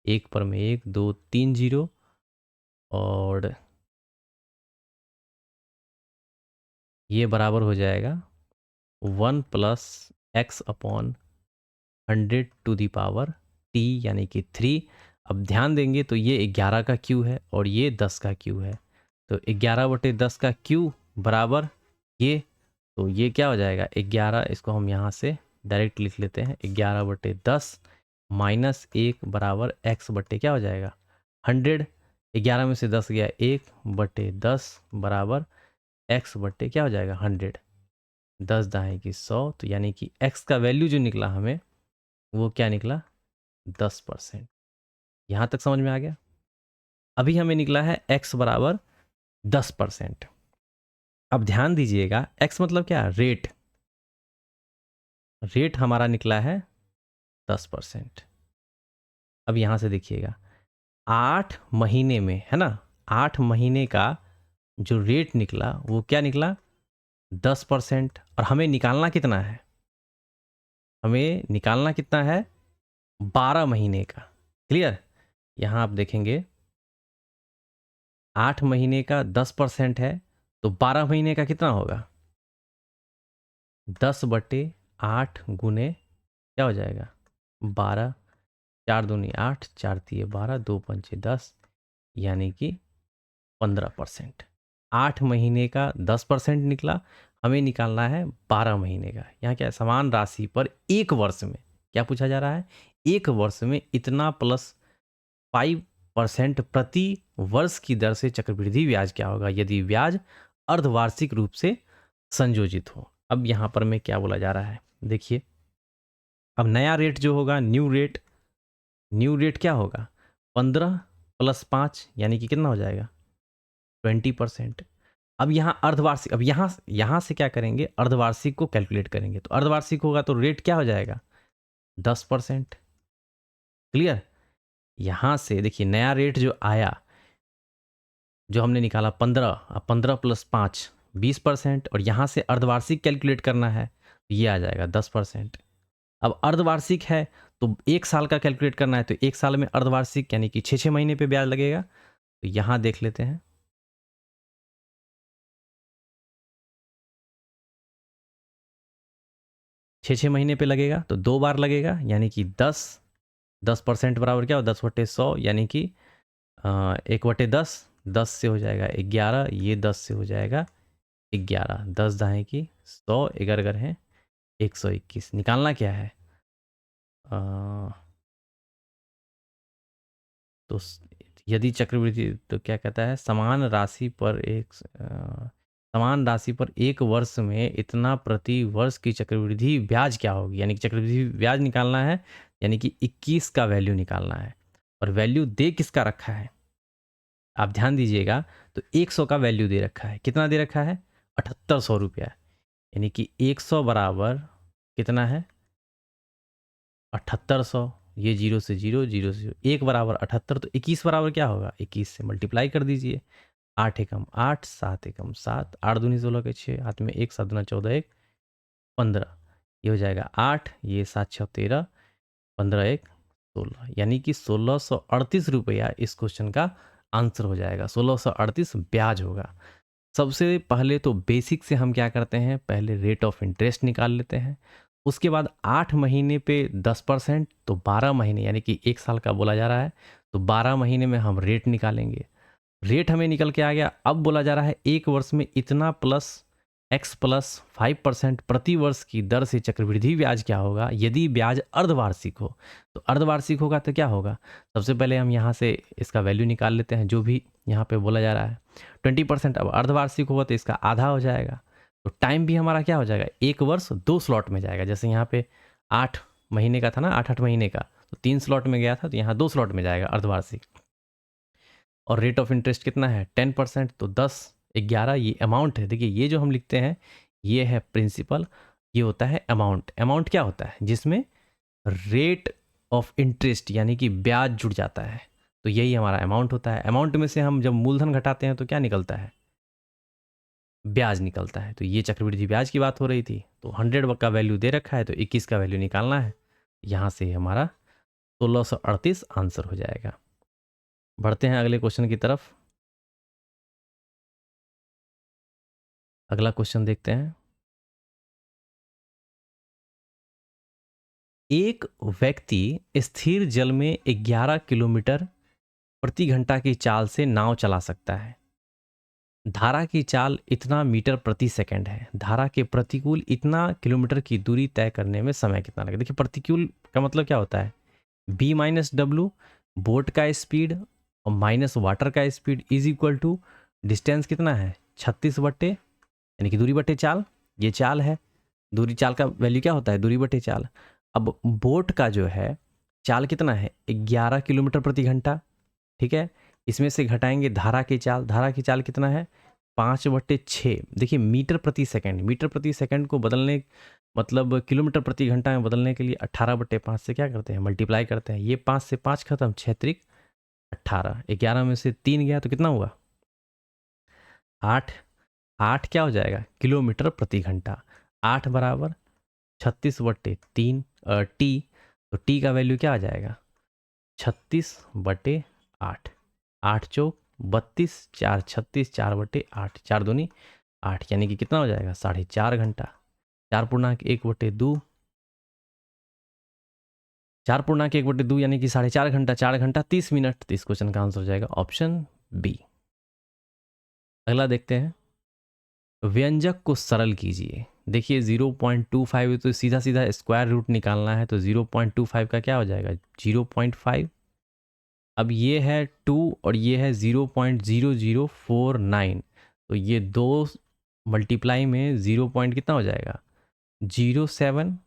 एक पर में 1 2 3 0 और ये बराबर हो जाएगा 1 plus x upon 100 to the power t यानी कि 3। अब ध्यान देंगे तो ये 11 का क्यू है और ये 10 का क्यू है, तो 11/10 का क्यू बराबर ये, तो ये क्या हो जाएगा 11, इसको हम यहाँ से डायरेक्ट लिख लेते हैं। 11/10 माइनस 1 बराबर एक्स बट्टे क्या हो जाएगा 100। 11 में से 10 गया 1/10 बराबर एक्स बट्टे क्या हो जाएगा 100। 10 दाएँ की 100, तो यानी कि एक्स का वैल्यू जो निकला हमें वो क्या निकला 10%। यहाँ तक समझ में आ गया। अभी हमें निकला है x बराबर 10%। अब ध्यान दीजिएगा x मतलब क्या, रेट। रेट हमारा निकला है 10%। अब यहाँ से देखिएगा 8 महीने में, है ना, 8 महीने का जो रेट निकला वो क्या निकला 10%। और हमें निकालना कितना है, हमें निकालना कितना है 12 महीने का। क्लियर। यहाँ आप देखेंगे 8 महीने का 10% है तो 12 महीने का कितना होगा 10/8 गुने क्या हो जाएगा 12, 4 दूनी 8, 4 तिये 12, 2 पंचे 10 यानी कि 15%। 8 महीने का 10% निकला, हमें निकालना है 12 महीने का। यहाँ क्या है, समान राशि पर एक वर्ष में क्या पूछा जा रहा है, एक वर्ष में इतना प्लस 5% प्रति वर्ष की दर से चक्रवृद्धि ब्याज क्या होगा यदि ब्याज अर्धवार्षिक रूप से संयोजित हो। अब यहाँ पर मैं क्या बोला जा रहा है देखिए, अब नया रेट जो होगा न्यू रेट क्या होगा 15 + 5 यानी कि कितना हो जाएगा 20%। अब यहाँ अर्धवार्षिक, अब यहाँ से क्या करेंगे अर्धवार्षिक को कैलकुलेट करेंगे, तो अर्धवार्षिक होगा तो रेट क्या हो जाएगा 10%। क्लियर। यहाँ से देखिए नया रेट जो आया, जो हमने निकाला 15, अब 15 + 5 20%, और यहाँ से अर्धवार्षिक कैलकुलेट करना है तो ये आ जाएगा 10%। अब अर्धवार्षिक है तो एक साल का कैलकुलेट करना है, तो एक साल में अर्धवार्षिक यानी कि 6 महीने पे ब्याज लगेगा। तो यहाँ देख लेते हैं, 6 महीने पे लगेगा तो 2 बार लगेगा यानी कि 10% बराबर क्या हो 10/100 यानी कि 1/10, 10 से हो जाएगा 11, ये 10 से हो जाएगा 11, 10 दाएँ की 100, 11 है 121। निकालना क्या है तो यदि चक्रवृद्धि, तो क्या कहता है समान राशि पर समान राशि पर एक वर्ष में इतना प्रति वर्ष की चक्रवृद्धि ब्याज क्या होगी, यानी कि चक्रवृद्धि ब्याज निकालना है, यानी कि 21 का वैल्यू निकालना है। और वैल्यू दे किसका रखा है आप ध्यान दीजिएगा, तो 100 का वैल्यू दे रखा है। कितना दे रखा है 7800 रुपया, यानी कि 100 बराबर कितना है 7800। ये 0 से 0, 0 से 0, 1 बराबर 78, तो 21 बराबर क्या होगा 21 से मल्टीप्लाई कर दीजिए। 8 एकम 8, 7 एकम 7, 8 दूनी 16 के 6, हाथ में 1, 7 दूना 14, 1 15, ये हो जाएगा 8, ये 7 6 13, 15 1 16, यानी कि 1638 रुपया इस क्वेश्चन का आंसर हो जाएगा। 1638 ब्याज होगा। सबसे पहले तो बेसिक से हम क्या करते हैं, पहले रेट ऑफ इंटरेस्ट निकाल लेते हैं। उसके बाद 8 महीने पे 10%, तो 12 महीने यानी कि 1 साल का बोला जा रहा है, तो 12 महीने में हम रेट निकालेंगे। रेट हमें निकल के आ गया। अब बोला जा रहा है 1 वर्ष में इतना प्लस x प्लस 5% प्रति वर्ष की दर से चक्रवृद्धि ब्याज क्या होगा यदि ब्याज अर्धवार्षिक हो। तो अर्धवार्षिक होगा तो क्या होगा, सबसे पहले हम यहाँ से इसका वैल्यू निकाल लेते हैं जो भी यहाँ पे बोला जा रहा है 20%। अब अर्धवार्षिक होगा तो इसका आधा हो जाएगा। तो टाइम भी हमारा क्या हो जाएगा, 1 वर्ष 2 स्लॉट में जाएगा। जैसे यहाँ पे 8 महीने का था ना, 8 महीने का, तो 3 स्लॉट में गया था, तो यहाँ 2 स्लॉट में जाएगा अर्धवार्षिक। और रेट ऑफ इंटरेस्ट कितना है 10%, तो 10 11 ये अमाउंट है। देखिए ये जो हम लिखते हैं ये है प्रिंसिपल, ये होता है अमाउंट। अमाउंट क्या होता है, जिसमें रेट ऑफ इंटरेस्ट यानी कि ब्याज जुड़ जाता है, तो यही हमारा अमाउंट होता है। अमाउंट में से हम जब मूलधन घटाते हैं तो क्या निकलता है, ब्याज निकलता है। तो ये चक्रवृद्धि ब्याज की बात हो रही थी। तो 100 का वैल्यू दे रखा है, तो 21 का वैल्यू निकालना है। यहाँ से हमारा 1638 आंसर हो जाएगा। बढ़ते हैं अगले क्वेश्चन की तरफ। अगला क्वेश्चन देखते हैं। एक व्यक्ति स्थिर जल में 11 किलोमीटर प्रति घंटा की चाल से नाव चला सकता है। धारा की चाल इतना मीटर प्रति सेकंड है। धारा के प्रतिकूल इतना किलोमीटर की दूरी तय करने में समय कितना लगेगा। देखिए प्रतिकूल का मतलब क्या होता है, b माइनस डब्ल्यू बोट का स्पीड और माइनस वाटर का speed is equal to distance कितना है 36 बट्टे, यानी कि दूरी बट्टे चाल। ये चाल है, दूरी चाल का वैल्यू क्या होता है, दूरी बट्टे चाल। अब बोट का जो है चाल कितना है 11 किलोमीटर प्रति घंटा, ठीक है। इसमें से घटाएंगे धारा की चाल। धारा की चाल कितना है 5/6। देखिए मीटर प्रति सेकंड, मीटर प्रति सेकंड को बदलने मतलब किलोमीटर प्रति घंटा में बदलने के लिए 18/5 से क्या करते हैं, मल्टीप्लाई करते हैं। ये 5 से 5 खत्म, 6 त्रिक 18, 11 में से 3 गया तो कितना हुआ 8। 8 क्या हो जाएगा किलोमीटर प्रति घंटा। 8 बराबर 36/3 टी, तो टी का वैल्यू क्या आ जाएगा 36/8। 8 चौक 32, 4 36, 4/8, 4 दूनी 8, यानी कि कितना हो जाएगा 4.5 घंटा। 4.1/2, 4.1/2 यानी कि 4.5 घंटा, 4 घंटा 30 मिनट। तो इस क्वेश्चन का आंसर हो जाएगा ऑप्शन बी। अगला देखते हैं, व्यंजक को सरल कीजिए। देखिए 0.25 तो सीधा सीधा स्क्वायर रूट निकालना है, तो 0.25 का क्या हो जाएगा 0.5। अब ये है 2 और ये है 0.0049, तो ये दो मल्टीप्लाई में 0 पॉइंट कितना हो जाएगा 07,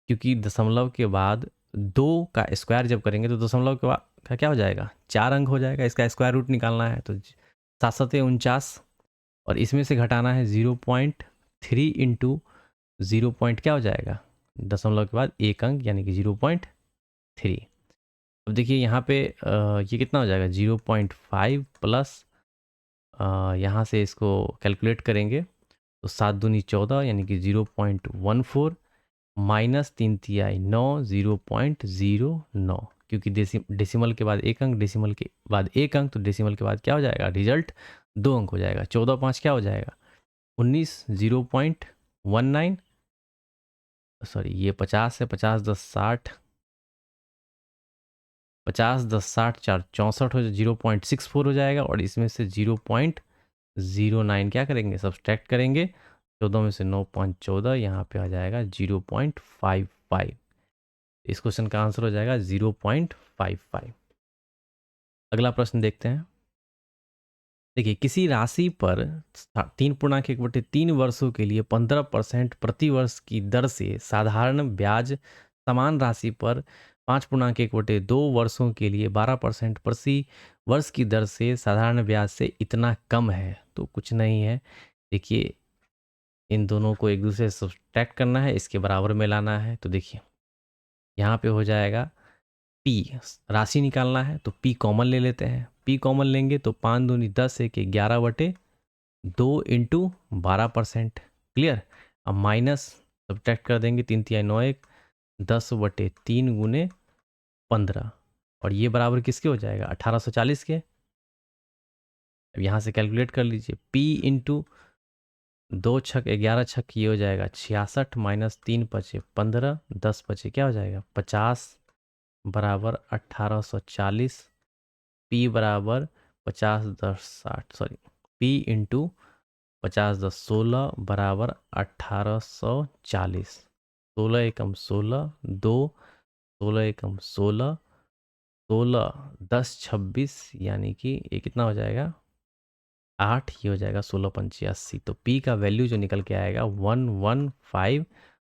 क्योंकि दशमलव के बाद 2 का स्क्वायर जब करेंगे तो दशमलव के बाद का क्या हो जाएगा 4 अंक हो जाएगा। इसका स्क्वायर रूट निकालना है, तो 7 और इसमें से घटाना है 0.3 इंटू 0 पॉइंट क्या हो जाएगा दशमलव के बाद 1 अंक, यानी कि 0.3। अब देखिए यहाँ पे ये कितना हो जाएगा 0.5 प्लस यहाँ से इसको कैलकुलेट करेंगे तो 7 दूनी 14, यानी कि 0.14 माइनस 3 तिहाई 9, 0.09, क्योंकि डेसिमल के बाद 1 अंक, डेसिमल के बाद 1 अंक, तो डेसिमल के बाद क्या हो जाएगा रिजल्ट 2 अंक हो जाएगा। 14×5 क्या हो जाएगा 19, 0.19, सॉरी ये 50 है, 50×10=60, 50×10=60, 4 64 हो, 0.64 हो जाएगा। और इसमें से 0.09 क्या करेंगे सब्सट्रैक्ट करेंगे, 14 में से 9.14, यहाँ पे आ जाएगा 0.55। इस क्वेश्चन का आंसर हो जाएगा 0.55। अगला प्रश्न देखते हैं। देखिए किसी राशि पर 3.1/3 वर्षों के लिए 15% प्रति वर्ष की दर से साधारण ब्याज समान राशि पर 5.1/2 वर्षों के लिए 12% प्रति वर्ष की दर से साधारण ब्याज से इतना कम है। तो कुछ नहीं है, देखिए इन दोनों को एक दूसरे से सब्ट्रैक्ट करना है, इसके बराबर में लाना है। तो देखिए यहाँ पे हो जाएगा पी, राशि निकालना है तो पी कॉमन ले लेते हैं। पी कॉमन लेंगे तो 5 दूनी 10 1 11/2 इंटू 12%, क्लियर। अब माइनस सब्ट्रैक्ट कर देंगे, 3 तिहाई 9 1, 10/3 गुने 15 और ये बराबर किसके हो जाएगा 1840 के। अब यहाँ से कैलकुलेट कर लीजिए, P इंटू 2 छक 11 छक ये हो जाएगा 66 माइनस 3 × 5 = 15, 10 बचे क्या हो जाएगा 50 बराबर 1840। P बराबर 50 10 60 सॉरी P इंटू 50 10 16 बराबर 1840। 16 एकम 16 2 16 एकम 16 16 10 26 यानी कि ये कितना हो जाएगा 8, ये हो जाएगा 16 × 85। तो P का वैल्यू जो निकल के आएगा 115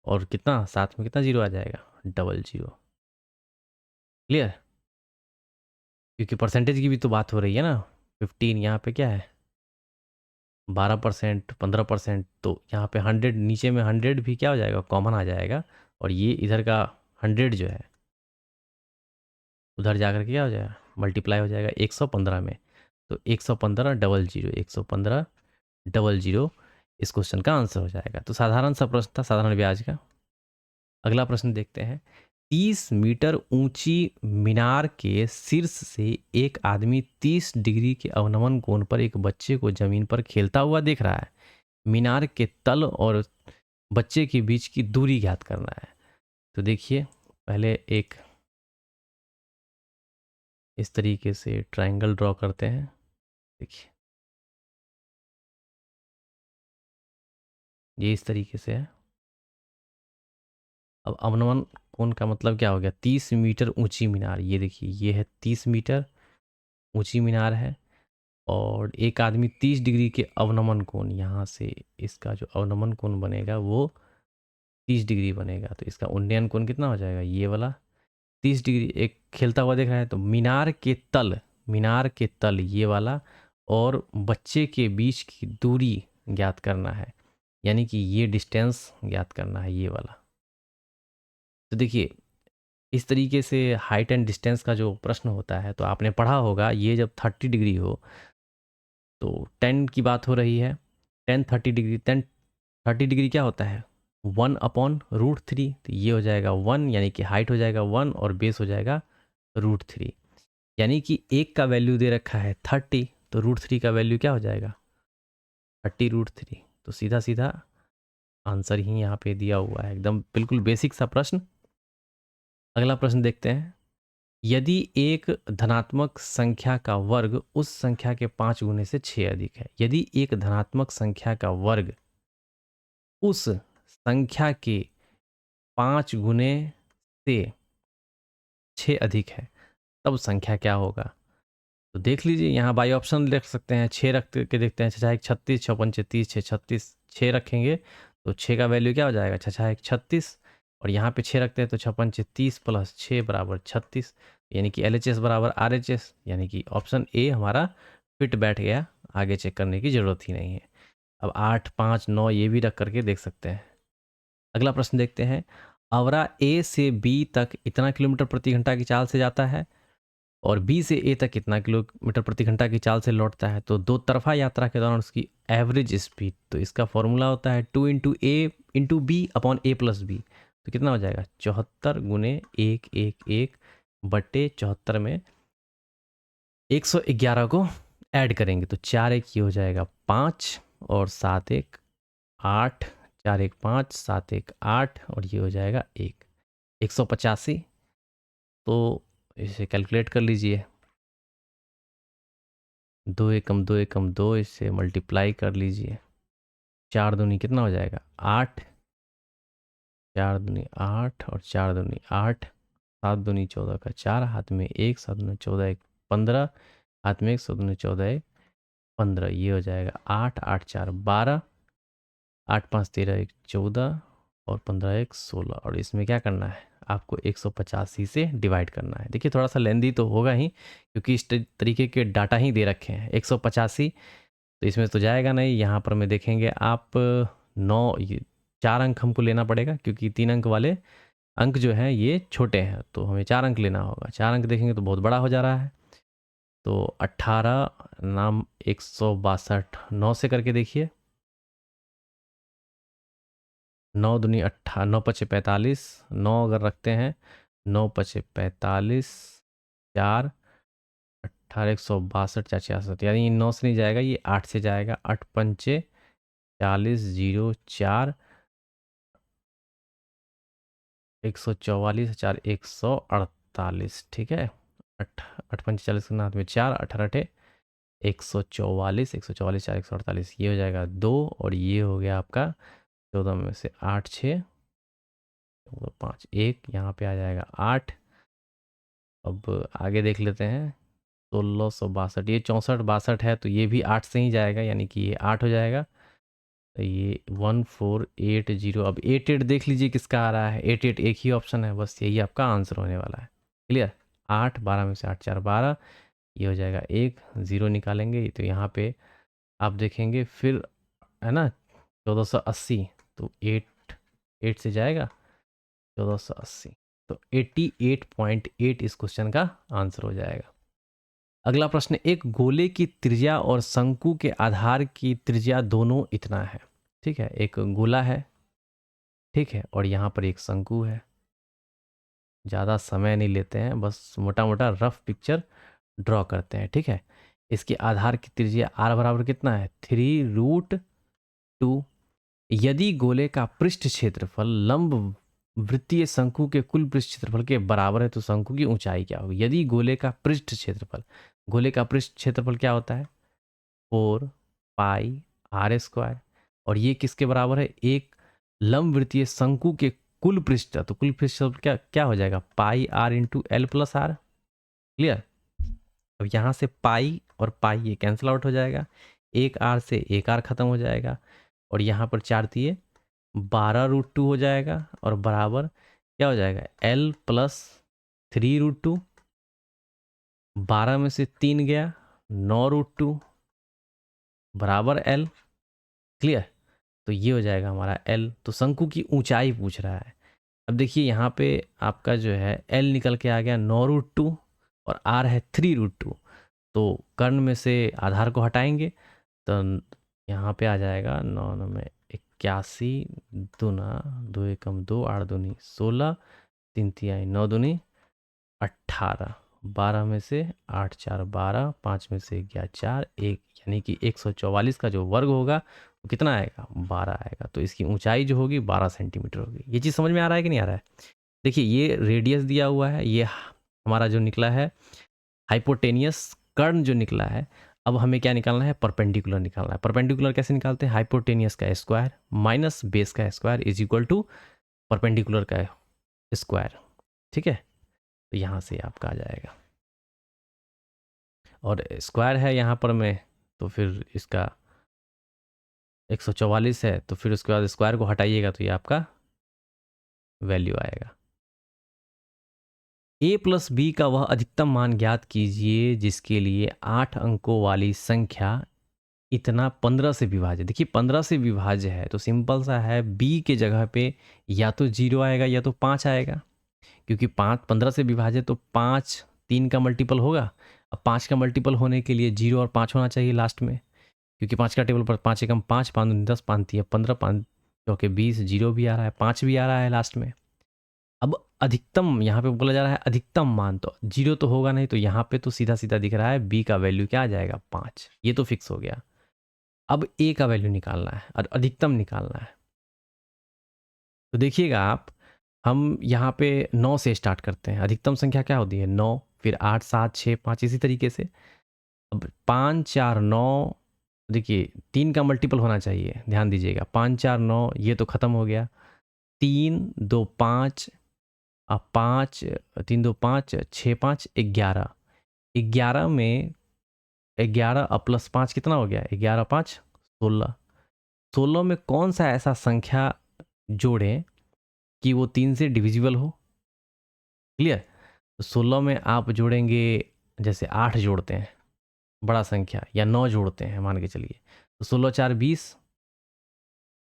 और कितना साथ में कितना जीरो आ जाएगा 00। क्लियर? क्योंकि परसेंटेज की भी तो बात हो रही है ना। 15 यहाँ पे क्या है 12% 15%, तो यहाँ पे 100 नीचे में 100 भी क्या हो जाएगा कॉमन आ जाएगा और ये इधर का 100 जो है उधर जाकर के क्या हो जाएगा मल्टीप्लाई हो जाएगा 115 में। तो 115 00 115 00 इस क्वेश्चन का आंसर हो जाएगा। तो साधारण सा प्रश्न था, साधारण ब्याज का। अगला प्रश्न देखते हैं। 30 मीटर ऊंची मीनार के शीर्ष से एक आदमी 30 डिग्री के अवनमन कोण पर एक बच्चे को जमीन पर खेलता हुआ देख रहा है। मीनार के तल और बच्चे के बीच की दूरी ज्ञात करना है। तो देखिए पहले एक इस तरीके से ट्रायंगल ड्रॉ करते हैं। देखिए ये इस तरीके से है। अब अवनमन कोण का मतलब क्या हो गया 30 मीटर ऊंची मीनार, ये देखिए ये है 30 मीटर ऊंची मीनार है और एक आदमी 30 डिग्री के अवनमन कोण, यहाँ से इसका जो अवनमन कोण बनेगा वो 30 डिग्री बनेगा। तो इसका उन्नयन कोण कितना हो जाएगा ये वाला 30 डिग्री। एक खेलता हुआ देख रहा है तो मीनार के तल ये वाला और बच्चे के बीच की दूरी ज्ञात करना है, यानी कि ये डिस्टेंस ज्ञात करना है ये वाला। तो देखिए इस तरीके से हाइट एंड डिस्टेंस का जो प्रश्न होता है तो आपने पढ़ा होगा, ये जब 30 डिग्री हो तो 10 की बात हो रही है, 30 डिग्री क्या होता है 1/√3। तो ये हो जाएगा 1, यानी कि हाइट हो जाएगा 1 और बेस हो जाएगा √3, यानी कि एक का वैल्यू दे रखा है 30, तो √3 का वैल्यू क्या हो जाएगा 30√3। तो सीधा सीधा आंसर ही यहाँ पे दिया हुआ है, एकदम बिल्कुल बेसिक सा प्रश्न। अगला प्रश्न देखते हैं। यदि एक धनात्मक संख्या का वर्ग उस संख्या के 5 गुने से 6 अधिक है, यदि एक धनात्मक संख्या का वर्ग उस संख्या के 5 गुने से 6 अधिक है तब संख्या क्या होगा। तो देख लीजिए यहाँ बाई ऑप्शन लिख सकते हैं, 6 रख के देखते हैं, 6 1 36 6 5 30 6 36, 6 रखेंगे तो 6 का वैल्यू क्या हो जाएगा 6 1 36 और यहाँ पे 6 रखते हैं तो 6 5 30 प्लस 6 बराबर 36, यानी कि LHS बराबर RHS, यानी कि ऑप्शन ए हमारा फिट बैठ गया, आगे चेक करने की ज़रूरत ही नहीं है। अब 8 5 9 ये भी रख करके देख सकते हैं। अगला प्रश्न देखते हैं। आवरा ए से बी तक इतना किलोमीटर प्रति घंटा की चाल से जाता है और बी से ए तक कितना किलोमीटर प्रति घंटा की चाल से लौटता है। तो दो तरफा यात्रा के दौरान उसकी एवरेज स्पीड, तो इसका फॉर्मूला होता है 2 × A × B upon A + B। तो कितना हो जाएगा 74 × 1 1 1 बटे 74 में 111 को ऐड करेंगे तो 4 1 ये हो जाएगा 5 और 7 1 8, 4 1 5 7 1 8 और ये हो जाएगा 185। तो इसे कैलकुलेट कर लीजिए, 2 एकम 2 एकम 2, इससे मल्टीप्लाई कर लीजिए, 4 दूनी कितना हो जाएगा 8, 4 दूनी 8 और 4 दूनी 8, 7 दूनी 14 का 4, हाथ में 1, 7 दूनी 14 1 15, हाथ में 1, 7 दूनी 14 1 15, ये हो जाएगा 8 8 4 12, 8 5 13 1 14 और 15 1 16 और इसमें क्या करना है आपको 185 से डिवाइड करना है। देखिए थोड़ा सा लेंदी तो होगा ही क्योंकि इस तरीके के डाटा ही दे रखे हैं। 185 तो इसमें तो जाएगा नहीं, यहाँ पर में देखेंगे आप 9 4 अंक हमको लेना पड़ेगा क्योंकि 3 अंक वाले अंक जो हैं ये छोटे हैं, तो हमें 4 अंक लेना होगा। 4 अंक देखेंगे तो बहुत बड़ा हो जा रहा है, तो 18 नाम 162 9 से करके देखिए, 9 दूनी 8 9 5 45, 9 अगर रखते हैं 9 पचे 45, 4 18 162 4 66, यानी 9 से नहीं जाएगा, ये 8 से जाएगा। 8 पंचे 40, 0 4 144, 4 148, ठीक है। 8 पंचे 40 के हाथ में 4, 18 144, 144 4 148, ये हो जाएगा 2, और ये हो गया आपका 14 में से 8 6 5 1, यहाँ पे आ जाएगा 8। अब आगे देख लेते हैं। 1662, ये 64 62 है, तो ये भी 8 से ही जाएगा, यानी कि ये 8 हो जाएगा। तो ये 1480, अब 88 देख लीजिए किसका आ रहा है। 88 एक ही ऑप्शन है, बस यही आपका आंसर होने वाला है। क्लियर। 8 12 में से 8 4 12, ये हो जाएगा 1 0 निकालेंगे, तो यहाँ पे आप देखेंगे फिर, है ना, 1480, तो 8 से जाएगा 1480, तो 88.8 इस क्वेश्चन का आंसर हो जाएगा। अगला प्रश्न, एक गोले की त्रिज्या और शंकु के आधार की त्रिज्या दोनों इतना है। ठीक है, एक गोला है, ठीक है, और यहाँ पर एक शंकु है। ज़्यादा समय नहीं लेते हैं, बस मोटा मोटा रफ पिक्चर ड्रॉ करते हैं। ठीक है, इसके आधार की त्रिज्या r बराबर कितना है, 3√2। यदि गोले का पृष्ठ क्षेत्रफल लंब वृत्तीय शंकु के कुल पृष्ठ क्षेत्रफल के बराबर है, तो शंकु की ऊंचाई क्या होगी। यदि गोले का पृष्ठ क्षेत्रफल, गोले का पृष्ठ क्षेत्रफल क्या होता है, 4πr², और ये किसके बराबर है, एक लंब वृत्तीय शंकु के कुल पृष्ठ, तो कुल पृष्ठ क्षेत्रफल क्या क्या हो जाएगा, πr×l+r। क्लियर। अब यहाँ से पाई और पाई ये कैंसिल आउट हो जाएगा, एक आर से एक आर खत्म हो जाएगा, और यहाँ पर 4 दिए 12√2 हो जाएगा, और बराबर क्या हो जाएगा, l+3√2। 12 में से 3 गया, 9√2 बराबर l। क्लियर। तो ये हो जाएगा हमारा l। तो शंकु की ऊंचाई पूछ रहा है। अब देखिए यहाँ पे आपका जो है l निकल के आ गया 9√2, और r है 3√2। तो कर्ण में से आधार को हटाएंगे, तो यहाँ पे आ जाएगा 9 9 में 81, 2 2 एकम 2, 8 दूनी 16, 3 तिहाई 9 दूनी 18, 12 में से 8 4 12, 5 में से गया 4 1, यानी कि 144 का जो वर्ग होगा वो कितना आएगा, 12 आएगा। तो इसकी ऊंचाई जो होगी 12 सेंटीमीटर होगी। ये चीज़ समझ में आ रहा है कि नहीं आ रहा है। देखिए ये रेडियस दिया हुआ है, ये हमारा जो निकला है हाइपोटेनियस कर्ण जो निकला है। अब हमें क्या निकालना है, परपेंडिकुलर निकालना है। परपेंडिकुलर कैसे निकालते हैं, हाइपोटेनियस का स्क्वायर माइनस बेस का square is equal to perpendicular का स्क्वायर। ठीक है, तो यहाँ से आपका आ जाएगा, और स्क्वायर है यहाँ पर में, तो फिर इसका 144 है, तो फिर उसके बाद स्क्वायर को हटाइएगा तो ये आपका वैल्यू आएगा। a+b का वह अधिकतम मान ज्ञात कीजिए जिसके लिए 8 अंकों वाली संख्या इतना 15 से विभाज्य। देखिए 15 से विभाज्य है, तो सिंपल सा है, b के जगह पे या तो 0 आएगा या तो 5 आएगा, क्योंकि 15 से विभाज्य तो 5 3 का मल्टीपल होगा। अब 5 का मल्टीपल होने के लिए 0 और 5 होना चाहिए लास्ट में, क्योंकि 5 का टेबल पर 5 एकम 5, 5 दूनी 10, 5 तिया 15, 5 चौके 20, 0 भी आ रहा है, 5 भी आ रहा है लास्ट में। अब अधिकतम यहाँ पे बोला जा रहा है अधिकतम मान, तो 0 तो होगा नहीं, तो यहाँ पे तो सीधा सीधा दिख रहा है b का वैल्यू क्या आ जाएगा, 5। ये तो फिक्स हो गया। अब a का वैल्यू निकालना है और अधिकतम निकालना है। तो देखिएगा आप, हम यहाँ पे 9 से स्टार्ट करते हैं। अधिकतम संख्या क्या होती है, 9, फिर 8 7 6 5, इसी तरीके से। अब 5 4 9, देखिए 3 का मल्टीपल होना चाहिए, ध्यान दीजिएगा। 5 4 9, ये तो ख़त्म हो गया। 3 2 5, अब 5 3 2 5, 6 5 11, 11 में 11 अब प्लस 5 कितना हो गया, 11 5 16। 16 में कौन सा ऐसा संख्या जोड़ें कि वो 3 से डिविजिबल हो। क्लियर। तो 16 में आप जोड़ेंगे, जैसे 8 जोड़ते हैं बड़ा संख्या, या 9 जोड़ते हैं मान के चलिए, तो 16 4 20,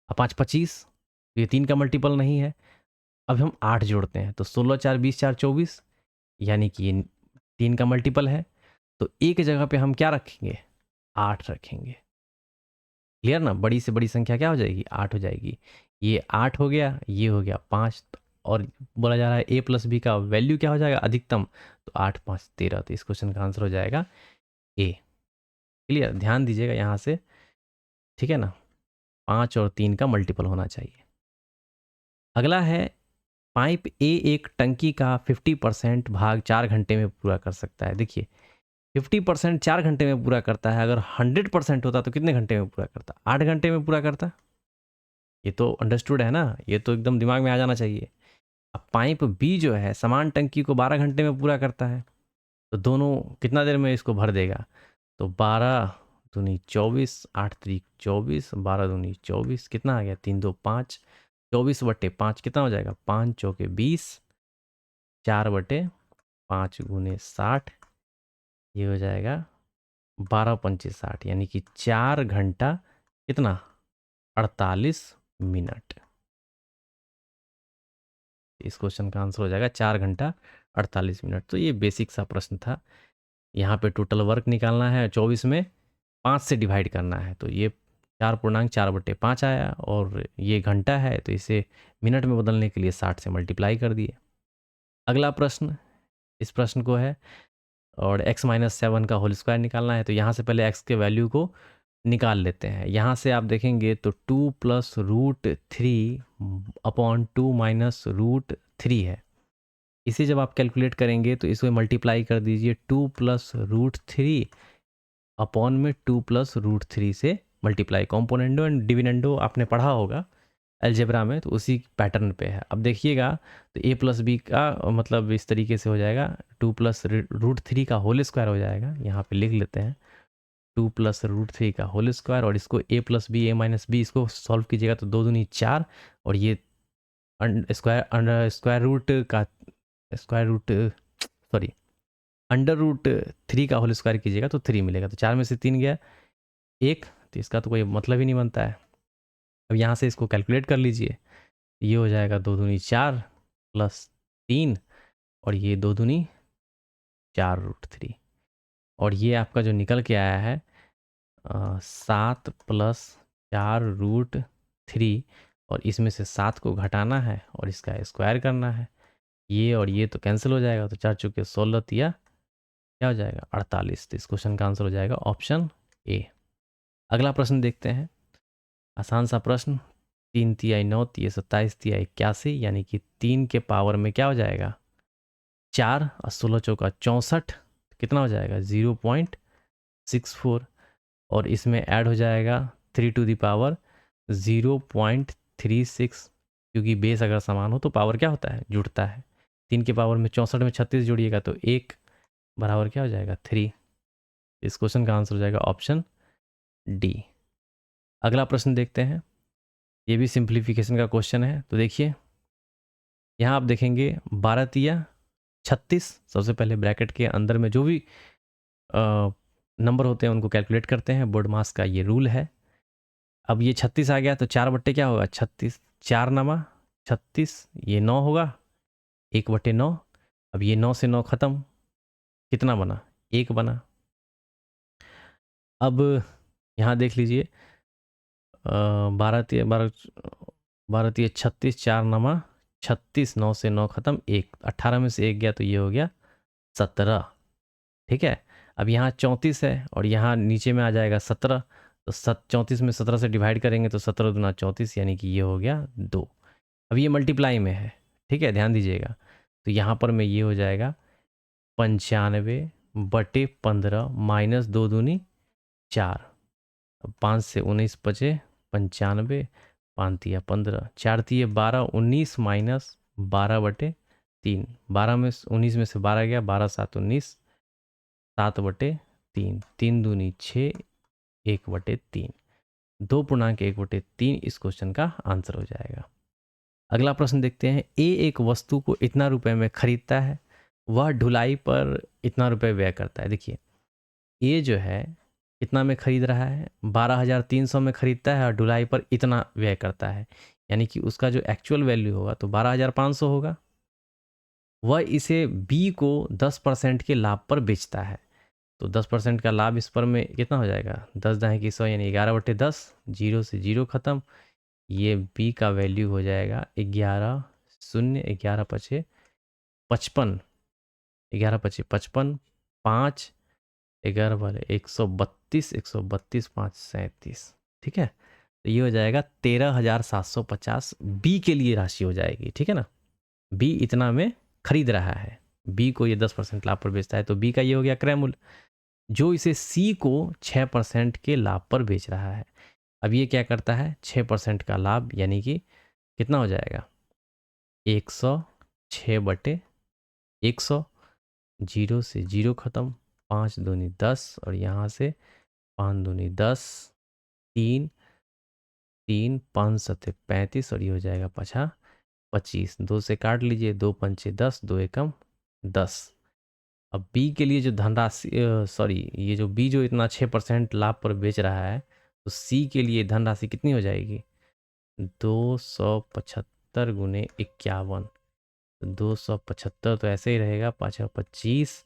5 25, ये 3 का मल्टीपल नहीं है। अब हम 8 जोड़ते हैं, तो 16 4 20 4 24, यानी कि ये 3 का मल्टीपल है। तो एक जगह पे हम क्या रखेंगे, 8 रखेंगे। क्लियर ना, बड़ी से बड़ी संख्या क्या हो जाएगी, 8 हो जाएगी। ये 8 हो गया, ये हो गया 5, और बोला जा रहा है ए प्लस बी का वैल्यू क्या हो जाएगा अधिकतम, तो 8 5 13, तो इस क्वेश्चन का आंसर हो जाएगा ए। क्लियर, ध्यान दीजिएगा यहाँ से, ठीक है ना, 5 और 3 का मल्टीपल होना चाहिए। अगला है पाइप ए एक टंकी का 50% भाग 4 घंटे में पूरा कर सकता है। देखिए 50% 4 घंटे में पूरा करता है, अगर 100% होता तो कितने घंटे में पूरा करता? 8 घंटे में पूरा करता। ये तो अंडरस्टूड है ना, ये तो एकदम दिमाग में आ जाना चाहिए। अब पाइप बी जो है समान टंकी को 12 घंटे में पूरा करता है, तो दोनों कितना देर में इसको भर देगा? तो 12 दूनी 24, 8 3 24, 12 दूनी 24, कितना आ गया? 3 2 5, 24/5 कितना हो जाएगा? 5 चौके 20, 4/5 गुने 60, ये हो जाएगा 12 पंचे 60, यानी कि 4 घंटा कितना? 48 मिनट। इस क्वेश्चन का आंसर हो जाएगा 4 घंटा 48 मिनट। तो ये बेसिक सा प्रश्न था। यहाँ पे टोटल वर्क निकालना है, 24 में 5 से डिवाइड करना है, तो ये 4.4/5 आया, और ये घंटा है तो इसे मिनट में बदलने के लिए 60 से मल्टीप्लाई कर दिए। अगला प्रश्न, इस प्रश्न को है और x-7 का होल स्क्वायर निकालना है, तो यहाँ से पहले x के वैल्यू को निकाल लेते हैं। यहाँ से आप देखेंगे तो 2 + √3/2 - √3 है। इसे जब आप कैलकुलेट करेंगे तो इसको मल्टीप्लाई कर दीजिए 2 + √3 अपॉन में 2 + √3 से मल्टीप्लाई। कॉम्पोनेंडो एंड डिविडेंडो आपने पढ़ा होगा अलजेब्रा में, तो उसी पैटर्न पे है। अब देखिएगा तो a + b का मतलब इस तरीके से हो जाएगा, 2 + √3 का होल स्क्वायर हो जाएगा। यहाँ पे लिख लेते हैं 2 + √3 का होल स्क्वायर, और इसको a + b a - b इसको सॉल्व कीजिएगा तो 2 दूनी 4, और ये स्क्वायर रूट का सॉरी √3 का होल स्क्वायर कीजिएगा तो 3 मिलेगा, तो 4 में से 3 गया 1, तो इसका तो कोई मतलब ही नहीं बनता है। अब यहाँ से इसको कैलकुलेट कर लीजिए, ये हो जाएगा 2 दूनी 4 + 3, और ये 2 दूनी 4√3, और ये आपका जो निकल के आया है 7 + 4√3, और इसमें से 7 को घटाना है और इसका स्क्वायर करना है। ये और ये तो कैंसिल हो जाएगा, तो 4 चौके 16 तिया क्या हो जाएगा? 48। तो इस क्वेश्चन का आंसर हो जाएगा ऑप्शन ए। अगला प्रश्न देखते हैं, आसान सा प्रश्न। 3 तिया 9, तिया 27, तिया 81, यानी कि 3 के पावर में क्या हो जाएगा? 4 और 16 चौका 64, कितना हो जाएगा? 0.64, और इसमें ऐड हो जाएगा 3 टू द पावर 0.36, क्योंकि बेस अगर समान हो तो पावर क्या होता है? जुड़ता है। 3 के पावर में 64 में 36 जोड़िएगा तो 1 बराबर क्या हो जाएगा? 3। इस क्वेश्चन का आंसर हो जाएगा ऑप्शन डी। अगला प्रश्न देखते हैं, ये भी सिंप्लीफिकेशन का क्वेश्चन है। तो देखिए यहाँ आप देखेंगे 12 तिया 36, सबसे पहले ब्रैकेट के अंदर में जो भी नंबर होते हैं उनको कैलकुलेट करते हैं, बोर्ड मास का ये रूल है। अब ये 36 आ गया तो 4 क्या होगा? 36, 4 नमा 36, ये 9 होगा, 1/9। अब ये 9 से 9 खत्म, कितना बना? 1 बना। अब यहाँ देख लीजिए 12 तिया 36, 4 नमा 36, 9 से 9 खत्म, 1 18 में से 1 गया तो ये हो गया 17। ठीक है, अब यहाँ 34 है और यहाँ नीचे में आ जाएगा 17, तो 34 में 17 से डिवाइड करेंगे तो 17 दूना 34, यानी कि ये हो गया 2। अब ये मल्टीप्लाई में है, ठीक है, ध्यान दीजिएगा। तो यहाँ पर में ये हो जाएगा 95/15 माइनस 2 दूनी 4, 5 से 19 बचे 95, 5 तिया 15, 4 तिया 12, 19 माइनस 12/3, 12 में 19 में से 12 गया, 12 7 19, 7/3, 3 दूनी 6, 1/3, 2.1/3 इस क्वेश्चन का आंसर हो जाएगा। अगला प्रश्न देखते हैं, ए एक वस्तु को इतना रुपए में खरीदता है, वह ढुलाई पर इतना रुपए व्यय करता है। देखिए ए जो है कितना में खरीद रहा है? 12,300 में खरीदता है और ढुलाई पर इतना व्यय करता है, यानी कि उसका जो एक्चुअल वैल्यू होगा तो 12,500 होगा। वह इसे बी को 10% के लाभ पर बेचता है, तो 10% का लाभ इस पर में कितना हो जाएगा? 10 दाएँ की 100, यानी 11/10, 0 से 0 खत्म, ये बी का वैल्यू हो जाएगा 11 शून्य, 11 पचे 55, 11 पचे 55, 5, 11 वाले 132, 132 5 37। ठीक है, तो ये हो जाएगा 13,750 बी के लिए राशि हो जाएगी। ठीक है ना, बी इतना में खरीद रहा है, बी को ये 10% लाभ पर बेचता है, तो बी का ये हो गया क्रय मूल्य, जो इसे सी को 6% के लाभ पर बेच रहा है। अब ये क्या करता है, 6% का लाभ यानी कि कितना हो जाएगा, 106/100, जीरो से जीरो खत्म, 5 दूनी 10 और यहाँ से 5 दूनी 10, 3 3 5 सत्ते 35 और ये हो जाएगा पछा 25, 2 से काट लीजिए, 2 पंचे 10, 2 एकम 10। अब बी के लिए जो धनराशि, सॉरी, ये जो बी जो इतना 6% लाभ पर बेच रहा है, तो सी के लिए धनराशि कितनी हो जाएगी, 275 गुने 51, 275 तो ऐसे ही रहेगा, पाँच 25,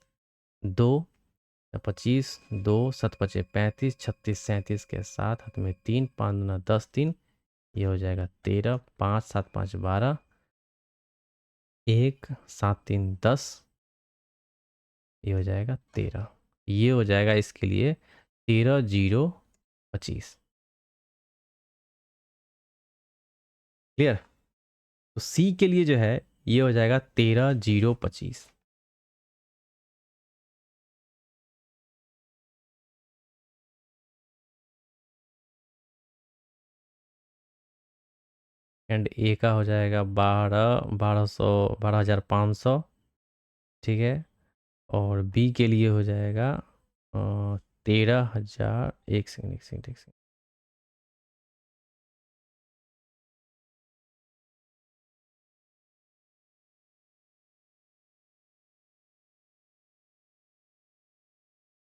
2 25, 2 7 पचे 35, 36 37 के साथ हाथ में 3, 5 दूना 10, 3, ये हो जाएगा 13, 5 7 5 12, 1 7 3 10, ये हो जाएगा 13, ये हो जाएगा इसके लिए 13,025। क्लियर, तो सी के लिए जो है ये हो जाएगा 13,025। एंड ए का हो जाएगा 12,500। ठीक है, और बी के लिए हो जाएगा 13,000, एक सेकंड एक सेकंड एक सेकंड,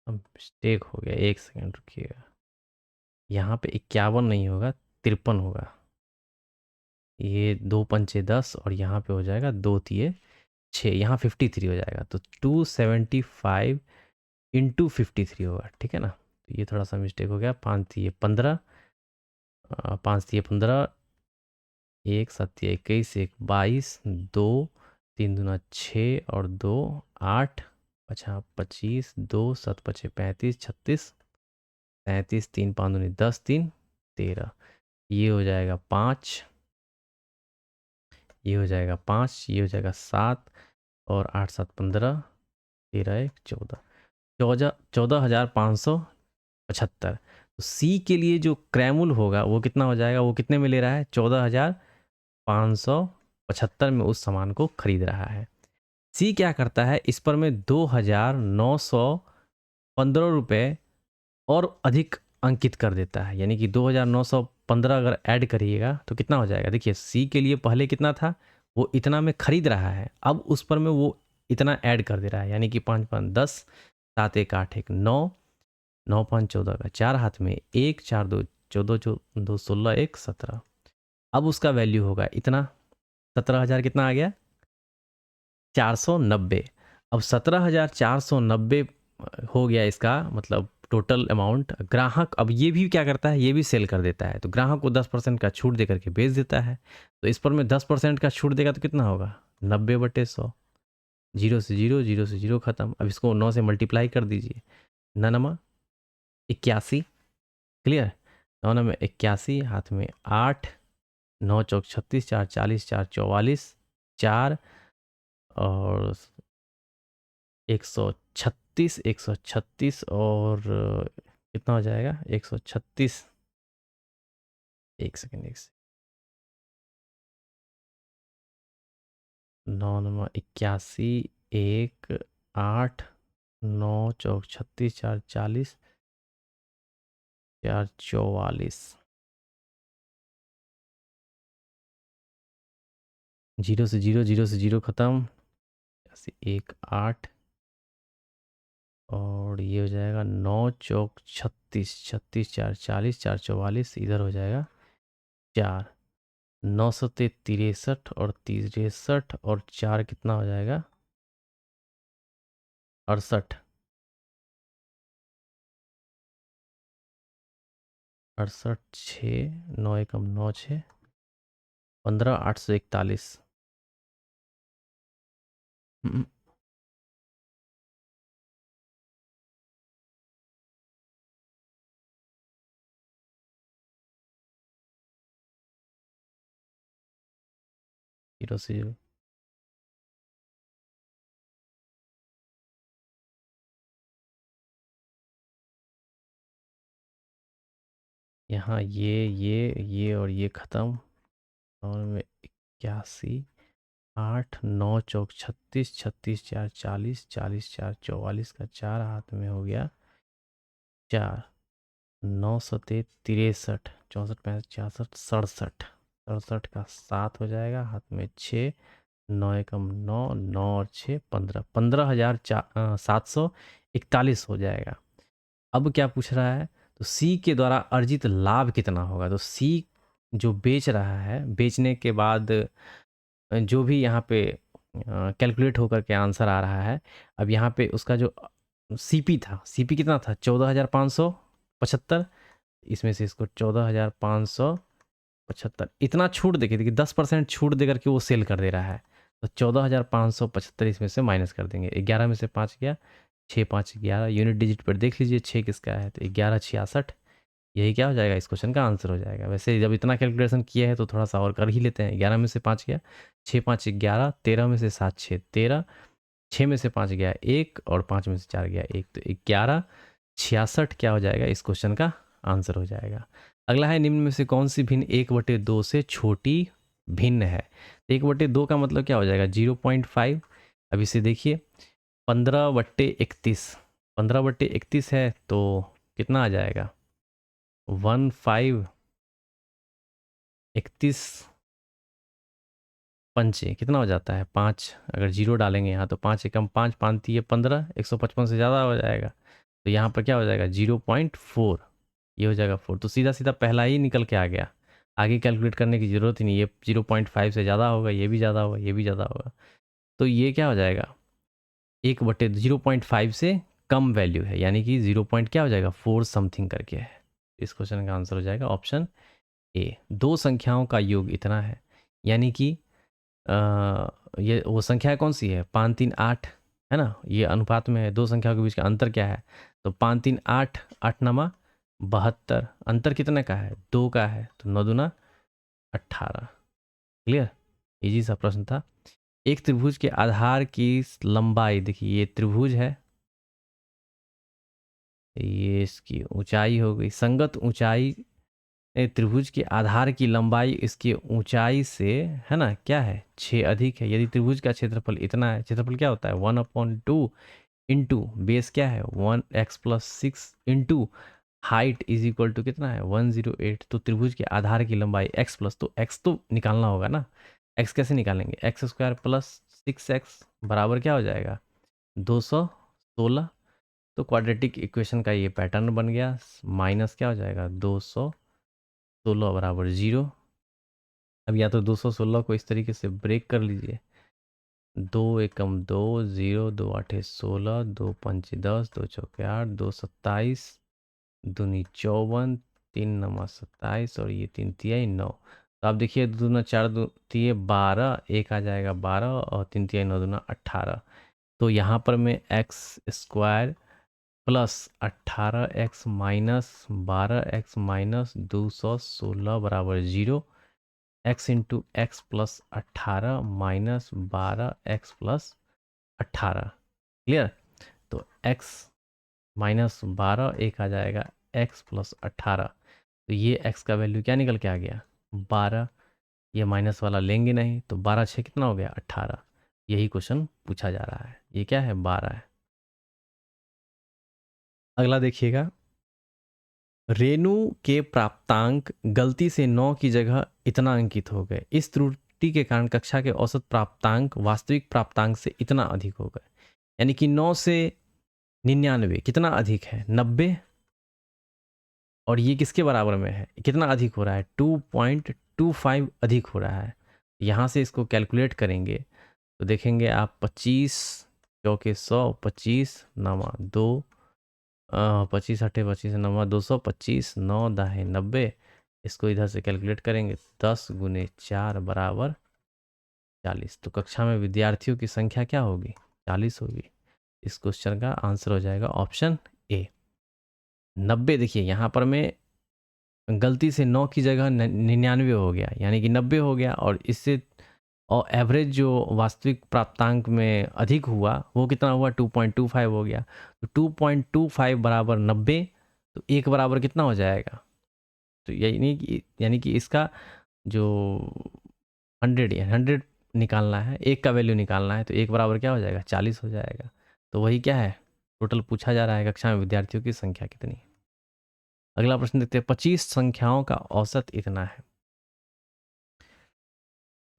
अब मिस्टेक हो गया, एक सेकंड रुकिएगा, यहाँ पे 51 नहीं होगा, 53 होगा, ये 2 पंचे 10 और यहाँ पे हो जाएगा 2 तिये 6, यहाँ 53 हो जाएगा, तो 275 इंटू 53 होगा। ठीक है ना, तो ये थोड़ा सा मिस्टेक हो गया, 5 तिये 15, 5 तिये 15, 1 7 तिये 21, 1 22, 2 3 दूना 6 और 2 8, अच्छा 25, 2 7 पचे 35, 36 37, 3 5 दूनी 10, 3 13, ये हो जाएगा 5, ये हो जाएगा 5, ये हो जाएगा 7 और 8 7 15, 13 1 14, 14,575। तो सी के लिए जो क्रैमुल होगा वो कितना हो जाएगा, वो कितने में ले रहा है, 14,575 में उस सामान को खरीद रहा है। सी क्या करता है, इस पर में 2,915 रुपये और अधिक अंकित कर देता है, यानी कि 2,915 अगर ऐड करिएगा तो कितना हो जाएगा, देखिए सी के लिए पहले कितना था, वो इतना में खरीद रहा है, अब उस पर में वो इतना ऐड कर दे रहा है, यानी कि 5 5 10, 7 1 8 1 9, 9 5 14 का 4 हाथ में 1 4 2 14, 2 16 1 17, अब उसका वैल्यू होगा इतना, 17,000 कितना आ गया, 490। अब 17,490 हो गया इसका मतलब टोटल अमाउंट। ग्राहक अब ये भी क्या करता है, ये भी सेल कर देता है, तो ग्राहक को 10% का छूट दे करके बेच देता है, तो इस पर में 10% का छूट देगा तो कितना होगा, 90/100, जीरो से जीरो, जीरो से जीरो खत्म। अब इसको 9 से मल्टीप्लाई कर दीजिए, 9 81। क्लियर, 9 में 81, हाथ में 8, 9 चौक 36, 4 40, 4 44, 4 और 136, 136 और कितना हो जाएगा, 136, एक सेकेंड एक सेकेंड, 9 9 81, 1 8, 9 चौक 36, 4 40, 4 44, जीरो से जीरो, जीरो से जीरो खत्म, 1 8 और ये हो जाएगा 9 चौक 36, 36 4 40, 4 44, इधर हो जाएगा 4, 9 सत्ते 63 और 63 और 4 कितना हो जाएगा, 68, 68 6, 9 एकम 9 6, 15 841, हम्म, 0 से 0। यहाँ ये और ये ख़त्म, और में 81, 8 9 चौक 36, 36 4 40, 40 4 44 का 4 हाथ में हो गया 4, 9 सते 63, 64 65 66 67, 67 का 7 हो जाएगा, हाथ में 6, 9 एकम 9, 9 और 6 15, 15,741 हो जाएगा। अब क्या पूछ रहा है, तो सी के द्वारा अर्जित लाभ कितना होगा। तो सी जो बेच रहा है, बेचने के बाद जो भी यहाँ पे कैलकुलेट होकर के आंसर आ रहा है, अब यहाँ पे उसका जो सीपी था, सीपी कितना था 14,575, इसमें से इसको 14,575 इतना छूट देके, देखिए 10% छूट दे करके वो सेल कर दे रहा है, तो 14,575 इसमें से माइनस कर देंगे, 11 में से 5 गया, 6 5 11, यूनिट डिजिट पर देख लीजिए 6 किसका है, तो 1166, यही क्या हो जाएगा, इस क्वेश्चन का आंसर हो जाएगा। वैसे जब इतना कैलकुलेशन किया है तो थोड़ा सा और कर ही लेते हैं। 11 में से 5 गया, 6 5 11, 13 में से 7 6 13, 6 में से 5 गया 1, और 5 में से 4 गया 1, तो 1166 क्या हो जाएगा, इस क्वेश्चन का आंसर हो जाएगा। अगला है, निम्न में से कौन सी भिन्न 1/2 से छोटी भिन्न है। 1/2 का मतलब क्या हो जाएगा, 0.5। अब इसे देखिए, 15/31, 15/31 है तो कितना आ जाएगा, 1531 पंचे कितना हो जाता है 5, अगर जीरो डालेंगे यहाँ तो 5 एकम 5, 5 तिये 15, 155 से ज़्यादा हो जाएगा, तो यहाँ पर क्या हो जाएगा 0.4, ये हो जाएगा 4, तो सीधा सीधा पहला ही निकल के आ गया, आगे कैलकुलेट करने की ज़रूरत ही नहीं। ये 0.5 से ज़्यादा होगा, ये भी ज़्यादा होगा, ये भी ज़्यादा होगा, तो ये क्या हो जाएगा, 1/0.5 से कम वैल्यू है, यानी कि 0 पॉइंट क्या हो जाएगा 4 समथिंग करके है। इस क्वेश्चन का आंसर हो जाएगा ऑप्शन ए। दो संख्याओं का योग इतना है, यानी कि ये वो संख्या कौन सी है, 5 3 8 है ना, ये अनुपात में है, दो संख्याओं के बीच का अंतर क्या है, तो 5 3 8, 8 नमा 72, अंतर कितने का है 2 का है, तो 9 दूना 18। क्लियर, इजी सा प्रश्न था। एक त्रिभुज के आधार की लंबाई, देखिए ये त्रिभुज है, ये इसकी ऊंचाई हो गई, संगत ऊंचाई त्रिभुज के आधार की लंबाई इसकी ऊंचाई से, है ना, क्या है 6 अधिक है। यदि त्रिभुज का क्षेत्रफल इतना है, क्षेत्रफल क्या होता है 1/2 इंटू बेस क्या है 1x+6 into height is equal to कितना है 108, तो त्रिभुज के आधार की लंबाई x प्लस, तो x तो निकालना होगा ना, x कैसे निकालेंगे, x² प्लस 6x बराबर क्या हो जाएगा 216, तो क्वाड्रेटिक इक्वेशन का ये पैटर्न बन गया, माइनस क्या हो जाएगा 216 बराबर 0। अब या तो 216 को इस तरीके से ब्रेक कर लीजिए, 2 एकम 2, 0, 2 आठे 16, 2 पंचे 10, 2 चौके 8, 2 27, दूनी 54, 3 नमा 27, और ये 3 तिहाई 9, तो आप देखिए 2 दूना 4, 2 तिये 12, एक आ जाएगा 12, और 3 तिहाई 9 दूना 18, तो यहाँ पर मैं x² plus 18x minus 12x minus 216 बराबर 0, x into x plus 18 minus 12x plus 18। Clear, तो x माइनस 12, एक आ जाएगा x प्लस 18, तो ये x का वैल्यू क्या निकल के आ गया 12, ये माइनस वाला लेंगे नहीं, तो 12 6 कितना हो गया 18, यही क्वेश्चन पूछा जा रहा है, ये क्या है 12 है। अगला देखिएगा, रेणु के प्राप्तांक गलती से 9 की जगह इतना अंकित हो गए, इस त्रुटि के कारण कक्षा के औसत प्राप्तांक वास्तविक प्राप्तांक से इतना अधिक हो गए, यानी कि 9 से 99 कितना अधिक है 90, और ये किसके बराबर में है, कितना अधिक हो रहा है 2.25 अधिक हो रहा है। यहाँ से इसको कैलकुलेट करेंगे तो देखेंगे आप 25 चौके 100, 25 नमा 2, 25 अठे 25 नमा 225, 9 दाहे 90, इसको इधर से कैलकुलेट करेंगे 10 गुने 4 बराबर 40। तो कक्षा में विद्यार्थियों की संख्या क्या होगी? 40 होगी। इस क्वेश्चन का आंसर हो जाएगा ऑप्शन ए 90। देखिए यहाँ पर मैं गलती से 9 की जगह 99 हो गया, यानी कि 90 हो गया, और इससे और एवरेज जो वास्तविक प्राप्तांक में अधिक हुआ वो कितना हुआ? 2.25 हो गया। तो 2.25 बराबर 90, तो एक बराबर कितना हो जाएगा? तो यानी कि इसका जो 100 निकालना है, एक का वैल्यू निकालना है, तो एक बराबर क्या हो जाएगा? 40 हो जाएगा। तो वही क्या है, टोटल पूछा जा रहा है कक्षा में विद्यार्थियों की संख्या कितनी। अगला प्रश्न देखते हैं, 25 संख्याओं का औसत इतना है।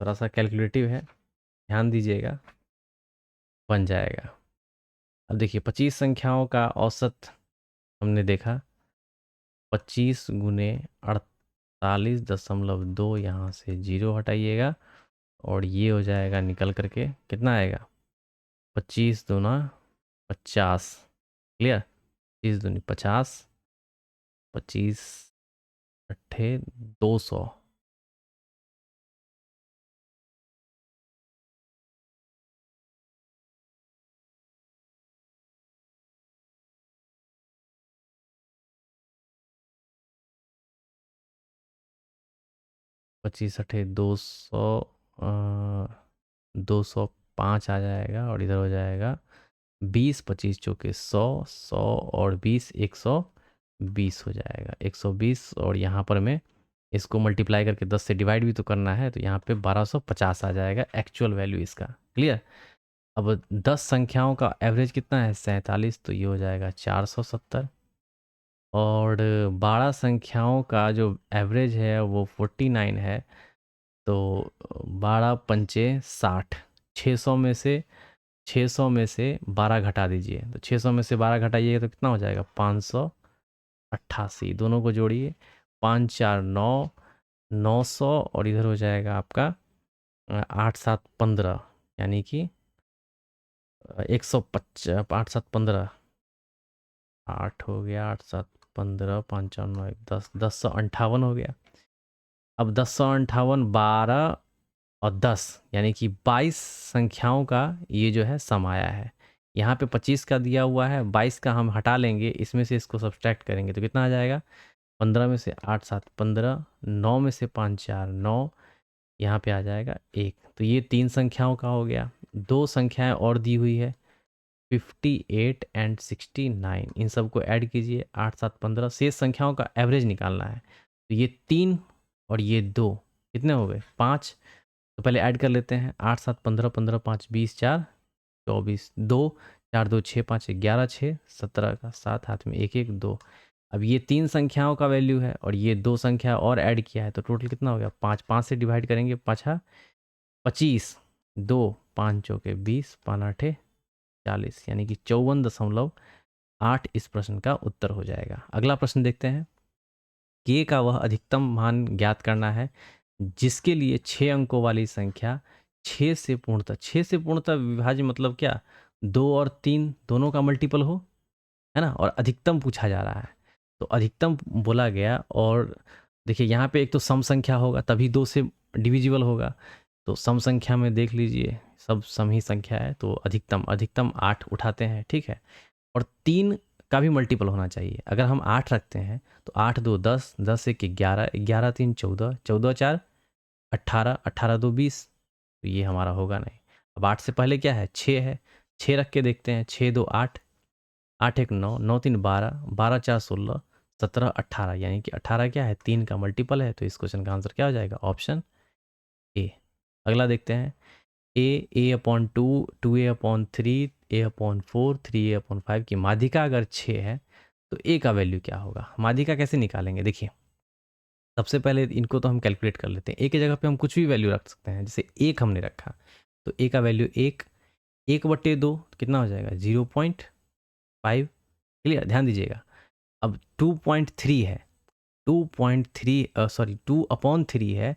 थोड़ा सा कैलकुलेटिव है, ध्यान दीजिएगा, बन जाएगा। अब देखिए 25 संख्याओं का औसत हमने देखा, 25 गुने 48.2, यहाँ से 0 हटाइएगा और ये हो जाएगा निकल करके कितना आएगा? 25 दूना 50। क्लियर? 25 दूनी 50, 25 अट्ठे 200। 25 अट्ठे 200, 205 आ जाएगा, और इधर हो जाएगा 20, 25 चौके 100, 100 और 20, 120 हो जाएगा, 120। और यहाँ पर मैं इसको मल्टीप्लाई करके 10 से डिवाइड भी तो करना है, तो यहाँ पे 1250 आ जाएगा एक्चुअल वैल्यू इसका। क्लियर? अब 10 संख्याओं का एवरेज कितना है? 47, तो ये हो जाएगा 470। और 12 संख्याओं का जो एवरेज है वो 49 है, तो 12 पंचे 60, 600 में से 12 घटा दीजिए, तो 600 में से 12 घटाइएगा तो कितना हो जाएगा? 588। दोनों को जोड़िए, 5 4 9, 900, और इधर हो जाएगा आपका 8 7 15, यानी कि 150, 8 7 15, 8 हो गया, 8 7 15, 5 4 9 10, 1058 हो गया। अब 1058, 12 और 10, यानी कि 22 संख्याओं का ये जो है सम आया है। यहाँ पे 25 का दिया हुआ है, 22 का हम हटा लेंगे, इसमें से इसको सब्सट्रैक्ट करेंगे तो कितना आ जाएगा? 15 में से 8 7 15, 9 में से 5 4 9, यहाँ पे आ जाएगा 1। तो ये 3 संख्याओं का हो गया। 2 संख्याएं और दी हुई है, 58 एंड 69, इन सबको ऐड कीजिए, 8 7 15, शेष संख्याओं का एवरेज निकालना है। तो ये 3 और ये 2 कितने हो गए? 5। तो पहले ऐड कर लेते हैं, 8 7 15, 15 5 20, 4 24, 2 4 2 6 5 11 6 17 का 7, हाथ में 1 1 2। अब ये 3 संख्याओं का वैल्यू है और ये 2 संख्या और ऐड किया है, तो टोटल कितना हो गया? 5। 5 से डिवाइड करेंगे, 5 25, 2 5 चौके 20, 5 8 40, यानी कि 54.8 इस प्रश्न का उत्तर हो जाएगा। अगला प्रश्न देखते हैं, के का वह अधिकतम मान ज्ञात करना है जिसके लिए 6 अंकों वाली संख्या 6 से पूर्णतः विभाज्य, मतलब क्या? 2 और 3 दोनों का मल्टीपल हो, है ना, और अधिकतम पूछा जा रहा है, तो अधिकतम बोला गया। और देखिए यहाँ पे एक तो सम संख्या होगा, तभी 2 से डिविजिबल होगा, तो सम संख्या में देख लीजिए सब सम ही संख्या है, तो अधिकतम 8 उठाते हैं, ठीक है। और 3 का भी मल्टीपल होना चाहिए। अगर हम 8 रखते हैं तो 8 2 10, 10 1 11, 11 3 14, 14 4 18, 18 2 20, तो ये हमारा होगा नहीं। अब 8 से पहले क्या है? 6 है, 6 रख के देखते हैं, 6 2 8, 8 1 9, 9 3 12, 12 4 16, 17 18, यानी कि 18 क्या है? 3 का मल्टीपल है, तो इस क्वेश्चन का आंसर क्या हो जाएगा? Option A. अगला देखते हैं, a/2, 2a/3, a/4, 3a/5 की माध्यिका अगर 6 है तो a का वैल्यू क्या होगा? माध्यिका कैसे निकालेंगे? देखिए सबसे पहले इनको तो हम कैलकुलेट कर लेते हैं। a की जगह पे हम कुछ भी वैल्यू रख सकते हैं, जैसे 1 हमने रखा तो a का वैल्यू 1, 1/2 कितना हो जाएगा? 0.5। क्लियर? ध्यान दीजिएगा। अब 2.3 है, 2/3 है,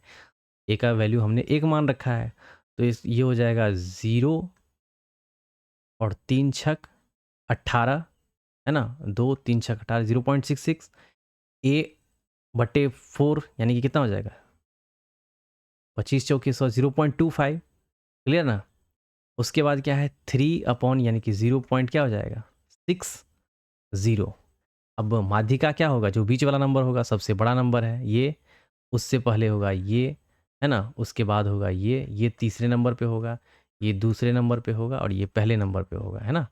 a का वैल्यू हमने 1 मान रखा है, तो ये हो जाएगा 0 और 3 छक 18, है ना, 2 3 छक 18, 0.66, a/4 यानी कि कितना हो जाएगा? 25 चौके 100, 0.25, क्लियर ना। उसके बाद क्या है 3 अपॉन यानी कि 0 पॉइंट क्या हो जाएगा 60। अब माध्यिका क्या होगा, जो बीच वाला नंबर होगा सबसे बड़ा नंबर है ये, उससे पहले होगा ये, है ना, उसके बाद होगा ये तीसरे नंबर पे होगा, ये दूसरे नंबर पे होगा और ये पहले नंबर पे होगा, है ना।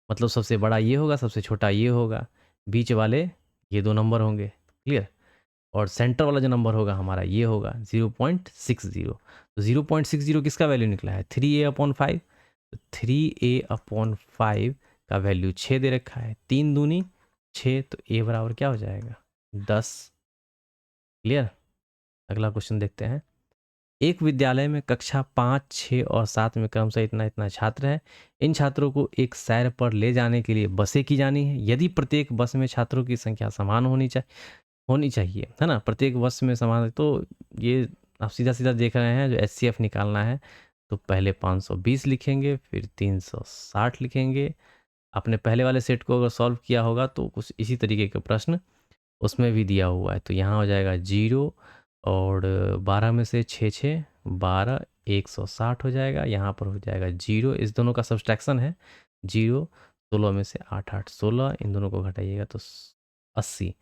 मतलब सबसे बड़ा ये होगा, सबसे छोटा ये होगा, बीच वाले ये दो नंबर होंगे। क्लियर। और सेंटर वाला जो नंबर होगा हमारा ये होगा 0.60। तो 0.60 किसका वैल्यू निकला है 3a/5। तो 3a/5 का वैल्यू 6 दे रखा है, 3 दूनी 6, तो a बराबर क्या हो जाएगा 10। क्लियर। अगला क्वेश्चन देखते हैं। एक विद्यालय में कक्षा 5, 6 और 7 में क्रमशः इतना इतना छात्र हैं। इन छात्रों को एक सैर पर ले जाने के लिए बसें की जानी है। यदि प्रत्येक बस में छात्रों की संख्या समान होनी चाहिए, है ना, प्रत्येक बस में समान, तो ये आप सीधा सीधा देख रहे हैं, जो एचसीएफ निकालना है तो पहले 520 लिखेंगे, फिर 360 लिखेंगे। आपने पहले वाले सेट को अगर सॉल्व किया होगा तो कुछ इसी तरीके का प्रश्न उसमें भी दिया हुआ है। तो यहाँ हो जाएगा 0 और 12 में से 6 6 12 160 हो जाएगा। यहाँ पर हो जाएगा 0, इस दोनों का सब्सट्रैक्शन है 0, 16 में से 8 8 16, इन दोनों को घटाइएगा तो 80।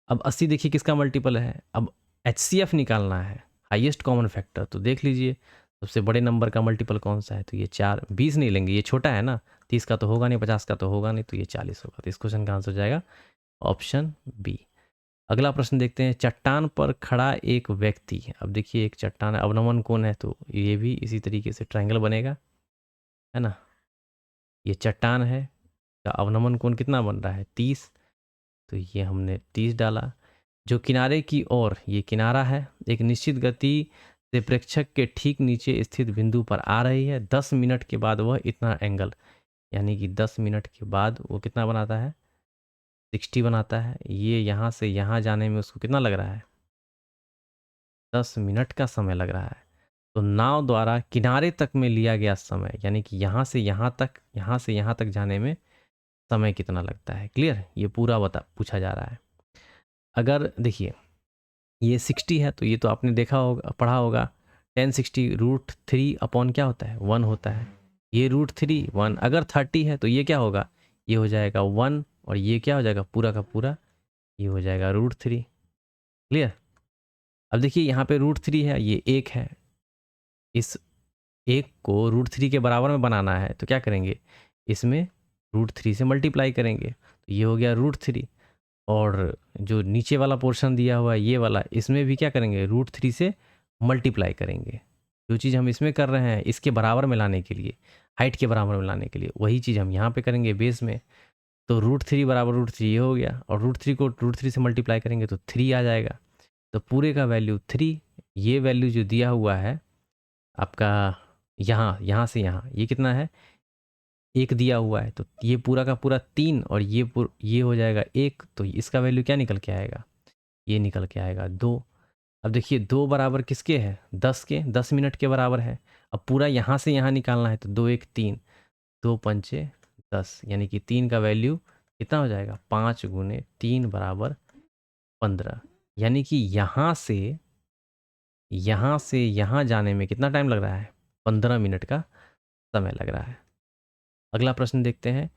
अब 80 देखिए किसका मल्टीपल है। अब एचसीएफ निकालना है, हाईएस्ट कॉमन फैक्टर। तो देख लीजिए सबसे बड़े नंबर का मल्टीपल कौन सा है, तो ये 4। 20 नहीं लेंगे, ये छोटा है ना, 30 का तो होगा नहीं, 50 का तो होगा नहीं, तो ये 40 होगा। तो इस क्वेश्चन का आंसर हो जाएगा ऑप्शन बी। अगला प्रश्न देखते हैं। चट्टान पर खड़ा एक व्यक्ति, अब देखिए एक चट्टान है, अवनमन कोण है, तो ये भी इसी तरीके से ट्रायंगल बनेगा, है ना। ये चट्टान है, का अवनमन कोण कितना बन रहा है 30, तो ये हमने 30 डाला। जो किनारे की ओर, ये किनारा है, एक निश्चित गति से प्रेक्षक के ठीक नीचे स्थित बिंदु पर आ रही है। 10 मिनट के बाद वह इतना एंगल, यानी कि 10 मिनट के बाद वो कितना बनाता है 60 बनाता है। ये यहाँ से यहाँ जाने में उसको कितना लग रहा है 10 मिनट का समय लग रहा है। तो नाव द्वारा किनारे तक में लिया गया समय, यानी कि यहाँ से यहाँ तक, यहाँ से यहाँ तक जाने में समय कितना लगता है। क्लियर। ये पूरा पूछा जा रहा है। अगर देखिए ये 60 है, तो ये तो आपने देखा होगा, पढ़ा होगा, 1060 √3 अपॉन क्या होता है 1 होता है। ये √3 1, अगर 30 है तो ये क्या होगा, ये हो जाएगा 1, और ये क्या हो जाएगा पूरा का पूरा, ये हो जाएगा √3। क्लियर। अब देखिए यहाँ पे √3 है, ये 1 है, इस 1 को √3 के बराबर में बनाना है, तो क्या करेंगे, इसमें √3 से मल्टीप्लाई करेंगे, तो ये हो गया √3। और जो नीचे वाला पोर्शन दिया हुआ है ये वाला, इसमें भी क्या करेंगे √3 से मल्टीप्लाई करेंगे। जो चीज़ हम इसमें कर रहे हैं इसके बराबर में लाने के लिए, हाइट के बराबर में लाने के लिए, वही चीज़ हम यहाँ पे करेंगे बेस में। तो √3 बराबर √3 ये हो गया, और √3 को √3 से मल्टीप्लाई करेंगे तो 3 आ जाएगा। तो पूरे का वैल्यू 3। ये वैल्यू जो दिया हुआ है आपका यहाँ, यहाँ से यहाँ, ये कितना है 1 दिया हुआ है, तो ये पूरा का पूरा 3, और ये हो जाएगा 1, तो इसका वैल्यू क्या निकल के आएगा, ये निकल के आएगा 2। अब देखिए 2 बराबर किसके है 10 के, 10 मिनट के बराबर है। अब पूरा यहाँ से यहाँ निकालना है, तो 2 1 3, 2 पंचे 10, यानी कि 3 का वैल्यू कितना हो जाएगा 5 गुने 3 बराबर 15। यानी कि यहाँ से यहाँ जाने में कितना टाइम लग रहा है 15 मिनट का समय लग रहा है। अगला प्रश्न देखते हैं।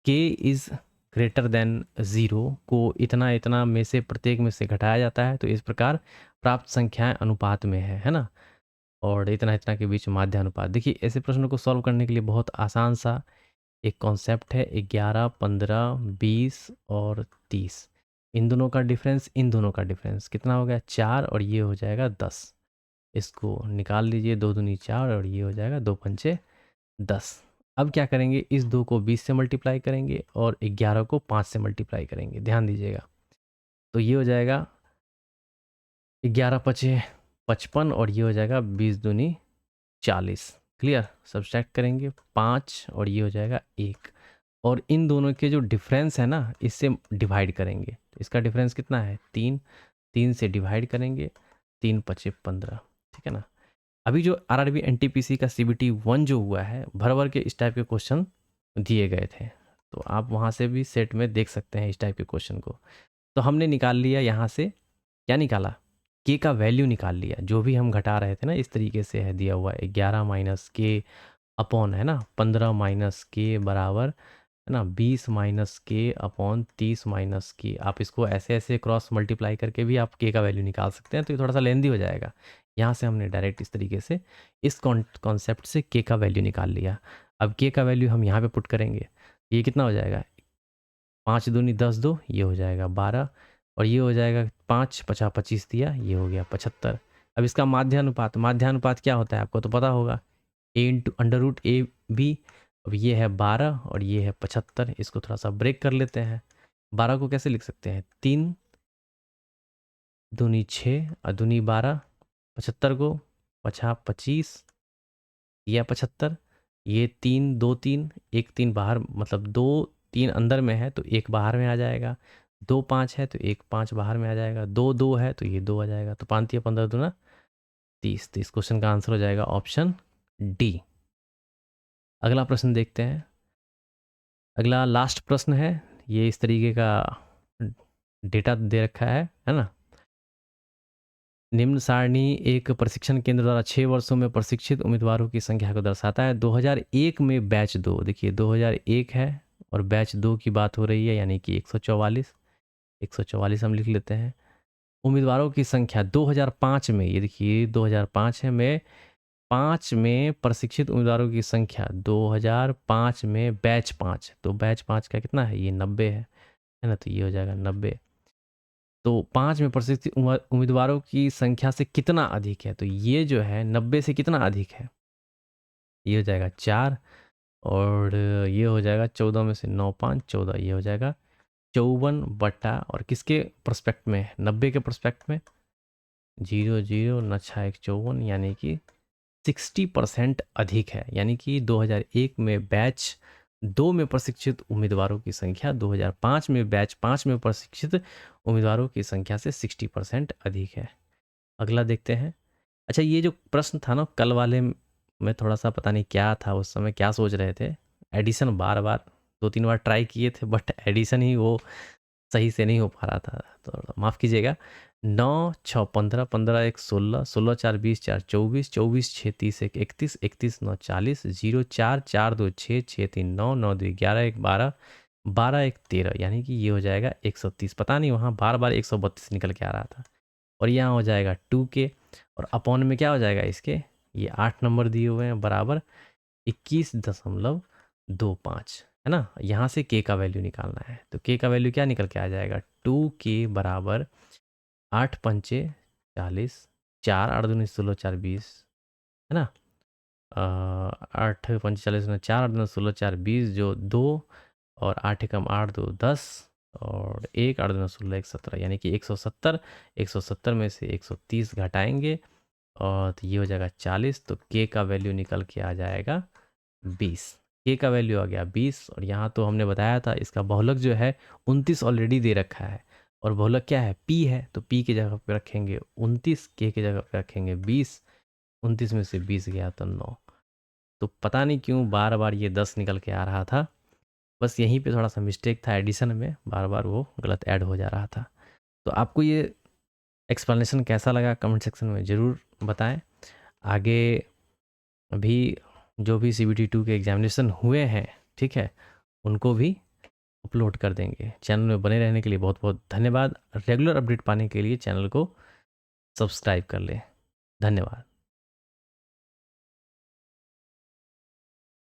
k इज़ ग्रेटर देन 0 को इतना इतना में से प्रत्येक में से घटाया जाता है, तो इस प्रकार प्राप्त संख्याएं अनुपात में है ना, और इतना इतना के बीच माध्य अनुपात। देखिए ऐसे प्रश्नों को सॉल्व करने के लिए बहुत आसान सा एक कॉन्सेप्ट है, 11 15 20 और 30, इन दोनों का डिफरेंस, इन दोनों का डिफरेंस कितना हो गया 4, और ये हो जाएगा 10। इसको निकाल लीजिए, 2 दूनी 4, और ये हो जाएगा 2 पंचे 10। अब क्या करेंगे, इस 2 को 20 से मल्टीप्लाई करेंगे और 11 को 5 से मल्टीप्लाई करेंगे, ध्यान दीजिएगा। तो ये हो जाएगा 11 पचे 55, और ये हो जाएगा 20 दूनी 40। क्लियर। सब्सट्रैक्ट करेंगे 5, और ये हो जाएगा 1, और इन दोनों के जो डिफरेंस है ना इससे डिवाइड करेंगे, तो इसका डिफरेंस कितना है 3, 3 से डिवाइड करेंगे, 3 पचे 15। ठीक है ना। अभी जो आरआरबी एनटीपीसी का सीबीटी 1 जो हुआ है, भर भर के इस टाइप के क्वेश्चन दिए गए थे, तो आप वहाँ से भी सेट में देख सकते हैं इस टाइप के क्वेश्चन को। तो हमने निकाल लिया यहाँ से, क्या निकाला के का वैल्यू निकाल लिया, जो भी हम घटा रहे थे ना, इस तरीके से है दिया हुआ है 11 माइनस के अपॉन है ना 15 माइनस के बराबर है ना 20 माइनस के अपॉन 30 माइनस के। आप इसको ऐसे ऐसे क्रॉस मल्टीप्लाई करके भी आप के का वैल्यू निकाल सकते हैं, तो ये थोड़ा सा लेंदी हो जाएगा। यहाँ से हमने डायरेक्ट इस तरीके से इस कॉन्सेप्ट से के का वैल्यू निकाल लिया। अब के का वैल्यू हम यहाँ पे पुट करेंगे, ये कितना हो जाएगा 5 दूनी 10 दो, ये हो जाएगा 12 और ये हो जाएगा 5 50 25 दिया, ये हो गया 75। अब इसका माध्यानुपात क्या होता है आपको तो पता होगा, A into under root A B. अब ये है 12 और ये है 75, इसको थोड़ा सा ब्रेक कर लेते हैं। 12 को कैसे लिख सकते हैं, 3 दूनी 6 और दूनी 12, 75 को 50 25 या 75, ये 3 2 3 1 3 बाहर, मतलब 2 3 अंदर में है तो एक बाहर में आ जाएगा, 2 5 है तो एक 5 बाहर में आ जाएगा, 2 2 है तो ये 2 आ जाएगा, तो 5 या 15 दूना 30। तो इस क्वेश्चन का आंसर हो जाएगा ऑप्शन डी। अगला प्रश्न देखते हैं। अगला लास्ट प्रश्न है, ये इस तरीके का डेटा दे रखा है ना। निम्न सारणी एक प्रशिक्षण केंद्र द्वारा 6 वर्षों में प्रशिक्षित उम्मीदवारों की संख्या को दर्शाता है। 2001 में बैच 2, देखिए 2001 है और बैच 2 की बात हो रही है, यानी कि 144 हम लिख लेते हैं। उम्मीदवारों की संख्या 2005 में, ये देखिए 2005 है में 5 में प्रशिक्षित उम्मीदवारों की संख्या 2005 में बैच 5, तो बैच 5 का कितना है, ये 90 है ना, तो ये हो जाएगा 90। तो 5 में प्रशिक्षित उम्मीदवारों की संख्या से कितना अधिक है, तो ये जो है 90 से कितना अधिक है, ये हो जाएगा 4 और ये हो जाएगा 14 में से 9 5 14, ये हो जाएगा 54 बटा, और किसके प्रोस्पेक्ट में, 90 के प्रोस्पेक्ट में 0 0 नछा 1 54, यानी कि 60% अधिक है। यानी कि 2001 में बैच 2 में प्रशिक्षित उम्मीदवारों की संख्या 2005 में बैच 5 में प्रशिक्षित उम्मीदवारों की संख्या से 60% अधिक है। अगला देखते हैं। अच्छा, ये जो प्रश्न था ना कल वाले में, थोड़ा सा पता नहीं क्या था उस समय, क्या सोच रहे थे, एडिशन बार बार 2-3 बार ट्राई किए थे, बट एडिशन ही वो सही से नहीं हो पा रहा था, तो माफ़ कीजिएगा। 9 6 15 15 1 16 16 4 20 4 24 24 6 30 1 31 31 9 40 0 4 4 2 6 6 3 9 9 2 11 1 12 12 1 13, यानी कि ये हो जाएगा 130। पता नहीं वहाँ बार बार 132 निकल के आ रहा था। और यहाँ हो जाएगा 2K और अपॉन में क्या हो जाएगा इसके, ये 8 नंबर दिए हुए हैं बराबर 21.25 है ना। यहाँ से के का वैल्यू निकालना है, तो के का वैल्यू क्या निकल के आ जाएगा, 2K बराबर 8 पंचे 40, 4 8 दूनी 16 4 20 है ना, 8 पंचे 40 में 4 8 दूनी 16 4 20, जो 2 और 8 कम 8 2 10 और 1 8 दूनी 16 1 17, यानी कि 170। 170 में से 130 घटाएंगे और तो ये हो जाएगा 40, तो के का वैल्यू निकल के आ जाएगा 20। के का वैल्यू आ गया 20 और यहाँ तो हमने बताया था इसका बहुलक जो है 29 ऑलरेडी दे रखा है, और बहुलक क्या है, पी है, तो पी की जगह पे रखेंगे 29, के की जगह पे रखेंगे 20, 29 में से 20 गया तो 9। तो पता नहीं क्यों बार बार ये 10 निकल के आ रहा था, बस यहीं पे थोड़ा सा मिस्टेक था, एडिशन में बार बार वो गलत ऐड हो जा रहा था। तो आपको ये एक्सप्लेनेशन कैसा लगा कमेंट सेक्शन में ज़रूर बताएं। आगे भी जो भी CBT 2 के एग्जामिनेशन हुए हैं, ठीक है, उनको भी अपलोड कर देंगे। चैनल में बने रहने के लिए बहुत बहुत धन्यवाद। रेगुलर अपडेट पाने के लिए चैनल को सब्सक्राइब कर लें। धन्यवाद।